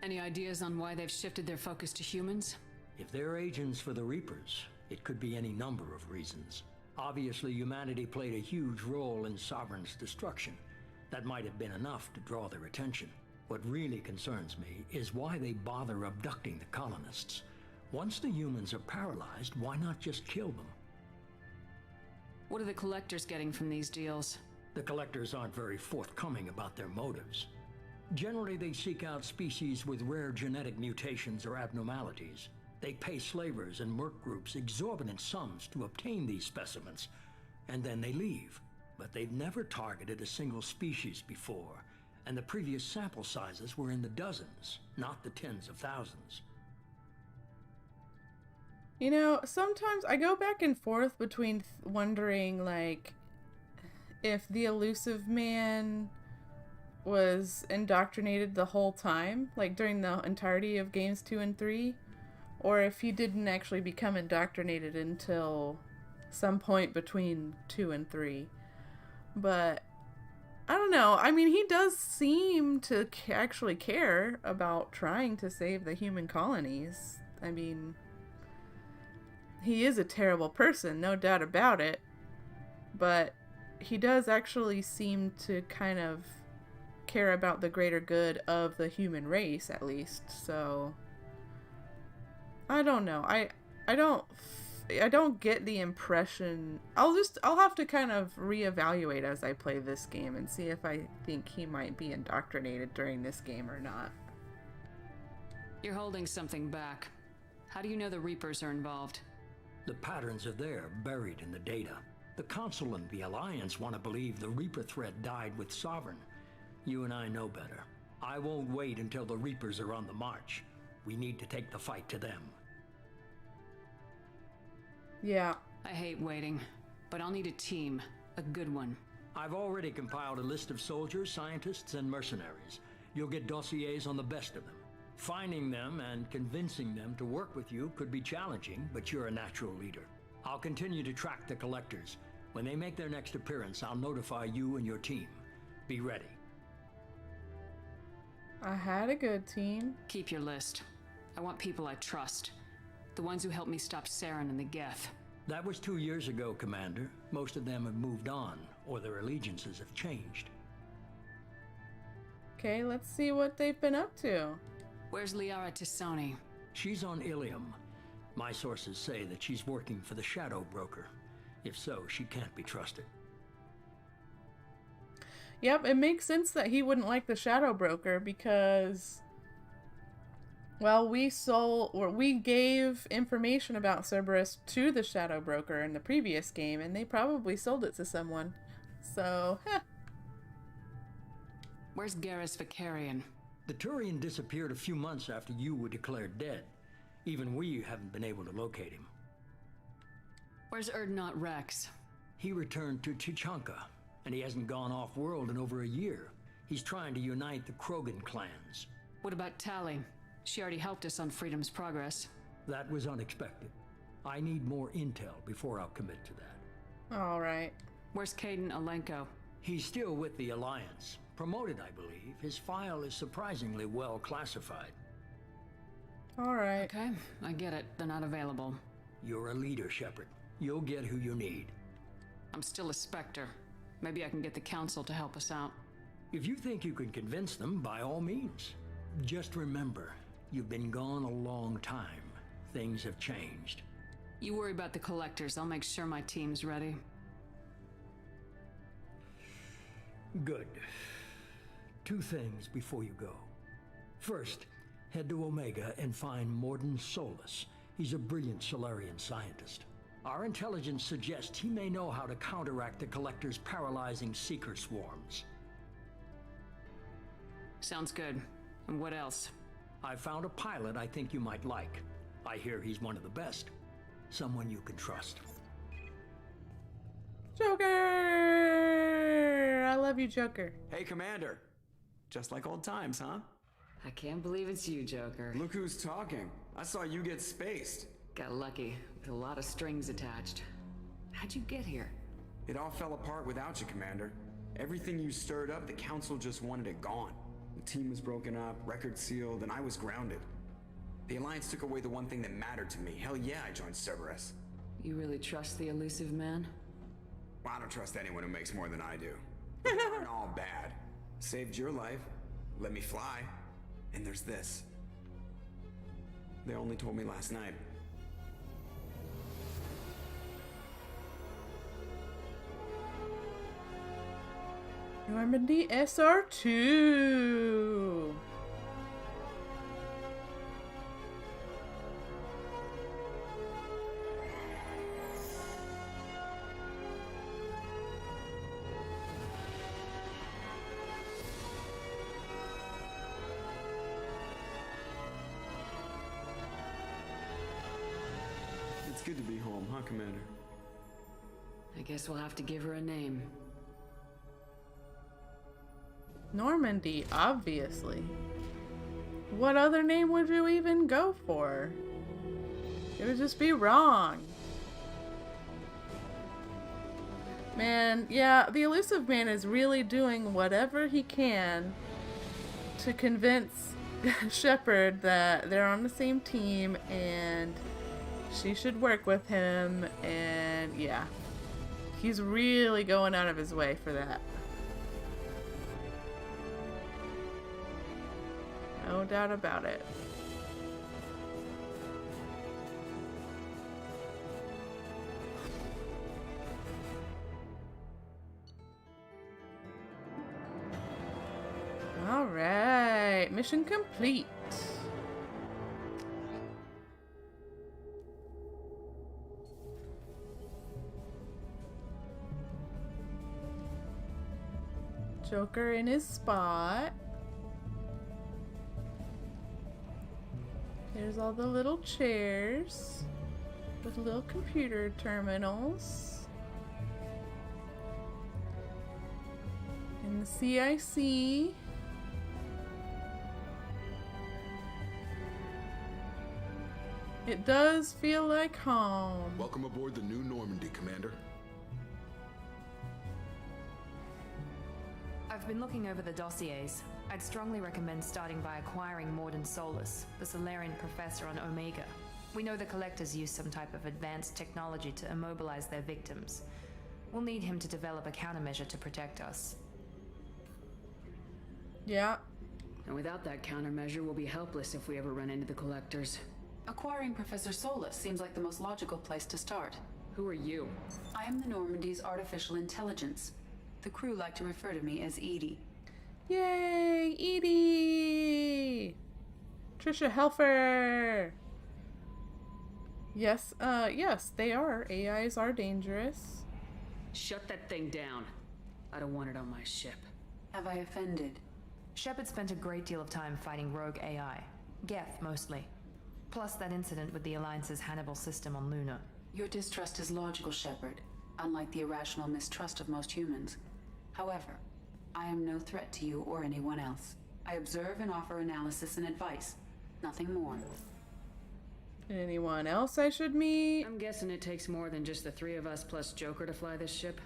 Any ideas on why they've shifted their focus to humans? If they're agents for the Reapers, it could be any number of reasons. Obviously, humanity played a huge role in Sovereign's destruction. That might have been enough to draw their attention. What really concerns me is why they bother abducting the colonists. Once the humans are paralyzed, why not just kill them? What are the Collectors getting from these deals? The Collectors aren't very forthcoming about their motives. Generally, they seek out species with rare genetic mutations or abnormalities. They pay slavers and merc groups exorbitant sums to obtain these specimens, and then they leave. But they've never targeted a single species before, And the previous sample sizes were in the dozens, not the tens of thousands. You know, sometimes I go back and forth between wondering, like, if the elusive man was indoctrinated the whole time, like during the entirety of games 2 and 3, or if he didn't actually become indoctrinated until some point between 2 and 3. But I don't know. I mean, he does seem to actually care about trying to save the human colonies. I mean, he is a terrible person, no doubt about it. But he does actually seem to kind of care about the greater good of the human race, at least. So I don't know. I don't get the impression. I'll have to kind of reevaluate as I play this game and see if I think he might be indoctrinated during this game or not. You're holding something back. How do you know the Reapers are involved? The patterns are there, buried in the data. The Council and the Alliance want to believe the Reaper threat died with Sovereign. You and I know better. I won't wait until the Reapers are on the march. We need to take the fight to them. Yeah. I hate waiting, but I'll need a team. A good one. I've already compiled a list of soldiers, scientists, and mercenaries. You'll get dossiers on the best of them. Finding them and convincing them to work with you could be challenging, but you're a natural leader. I'll continue to track the collectors. When they make their next appearance, I'll notify you and your team. Be ready. I had a good team. Keep your list. I want people I trust. The ones who helped me stop Saren and the Geth. That was 2 years ago, Commander. Most of them have moved on, or their allegiances have changed. Okay, let's see what they've been up to. Where's Liara Tisani? She's on Ilium. My sources say that she's working for the Shadow Broker. If so, she can't be trusted. Yep, it makes sense that he wouldn't like the Shadow Broker because, well, we gave information about Cerberus to the Shadow Broker in the previous game, and they probably sold it to someone. So, Where's Garrus Vicarian? The Turian disappeared a few months after you were declared dead. Even we haven't been able to locate him. Where's Erdnot Rex? He returned to Chichanka, and he hasn't gone off-world in over a year. He's trying to unite the Krogan clans. What about Tali? She already helped us on Freedom's Progress. That was unexpected. I need more intel before I'll commit to that. all right. Where's Caden Alenko? He's still with the Alliance. Promoted, I believe. His file is surprisingly well classified. All right. Okay, I get it. They're not available. You're a leader, Shepard. You'll get who you need. I'm still a Spectre. Maybe I can get the Council to help us out. If you think you can convince them, by all means. Just remember, you've been gone a long time. Things have changed. You worry about the Collectors. I'll make sure my team's ready. Good. 2 things before you go. First, head to Omega and find Morden Solus. He's a brilliant Solarian scientist. Our intelligence suggests he may know how to counteract the Collector's paralyzing Seeker swarms. Sounds good. And what else? I found a pilot I think you might like. I hear he's one of the best. Someone you can trust. Joker! I love you, Joker. Hey, Commander. Just like old times, huh? I can't believe it's you, Joker. Look who's talking. I saw you get spaced. Got lucky, with a lot of strings attached. How'd you get here? It all fell apart without you, Commander. Everything you stirred up, the Council just wanted it gone. The team was broken up, record sealed, and I was grounded. The Alliance took away the one thing that mattered to me. Hell yeah, I joined Cerberus. You really trust the elusive man? Well, I don't trust anyone who makes more than I do. But they aren't all bad. Saved your life, let me fly, and there's this. They only told me last night. Normandy SR2. Commander. I guess we'll have to give her a name. Normandy, obviously. What other name would you even go for? It would just be wrong. Man, yeah, the Elusive Man is really doing whatever he can to convince Shepard that they're on the same team and she should work with him, and yeah. He's really going out of his way for that. No doubt about it. Alright, mission complete. Joker in his spot. There's all the little chairs with little computer terminals. And the CIC. It does feel like home. Welcome aboard the new Normandy, Commander. I've been looking over the dossiers. I'd strongly recommend starting by acquiring Morden Solus, the Solarian professor on Omega. We know the Collectors use some type of advanced technology to immobilize their victims. We'll need him to develop a countermeasure to protect us. Yeah. And without that countermeasure, we'll be helpless if we ever run into the Collectors. Acquiring Professor Solus seems like the most logical place to start. Who are you? I am the Normandy's artificial intelligence. The crew like to refer to me as Edie. Yay, Edie! Trisha Helfer! Yes, yes, they are. AIs are dangerous. Shut that thing down. I don't want it on my ship. Have I offended? Shepard spent a great deal of time fighting rogue AI. Geth, mostly. Plus that incident with the Alliance's Hannibal system on Luna. Your distrust is logical, Shepard, unlike the irrational mistrust of most humans. However, I am no threat to you or anyone else. I observe and offer analysis and advice. Nothing more. Anyone else I should meet? I'm guessing it takes more than just the three of us plus Joker to fly this ship.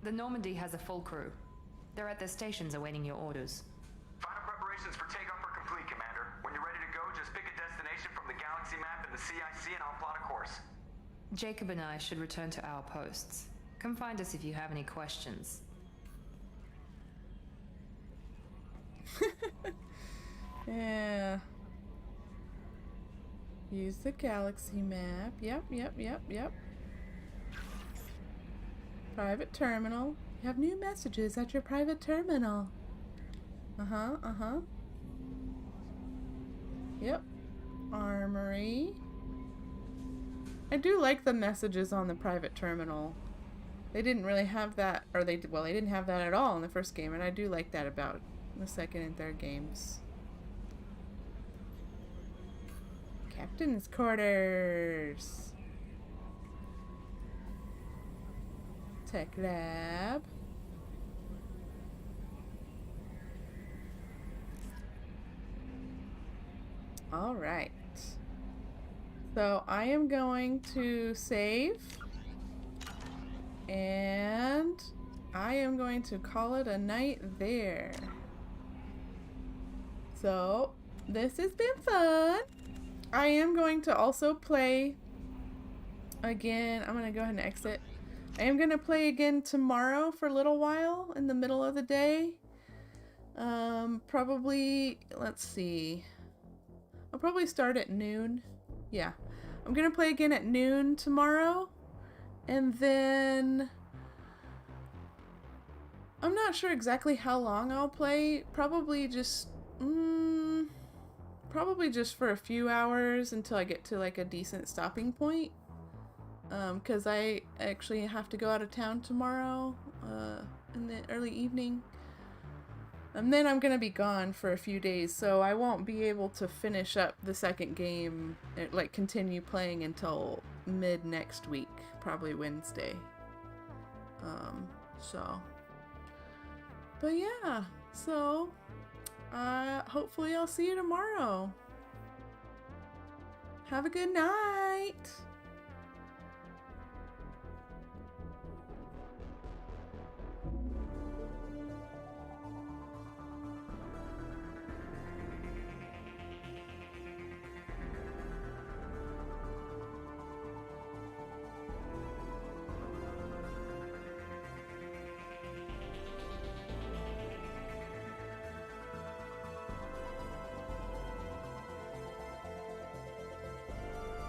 The Normandy has a full crew. They're at their stations awaiting your orders. Final preparations for takeoff are complete, Commander. When you're ready to go, just pick a destination from the galaxy map and the CIC and I'll plot a course. Jacob and I should return to our posts. Come find us if you have any questions. Yeah. Use the galaxy map. Yep. Private terminal. You have new messages at your private terminal. Yep. Armory. I do like the messages on the private terminal. They didn't really have that, or they didn't have that at all in the first game, and I do like that about the second and third games. Captain's quarters. Tech lab. All right. So I am going to save, and I am going to call it a night there. So this has been fun. I am going to also play again. I'm going to go ahead and exit. I am going to play again tomorrow for a little while in the middle of the day. Probably, let's see. I'll probably start at noon. Yeah. I'm going to play again at noon tomorrow. And then I'm not sure exactly how long I'll play. Probably just for a few hours until I get to like a decent stopping point. Because I actually have to go out of town tomorrow in the early evening. And then I'm going to be gone for a few days, so I won't be able to finish up the second game, like continue playing until mid next week. probably Wednesday. But yeah, so hopefully I'll see you tomorrow. Have a good night.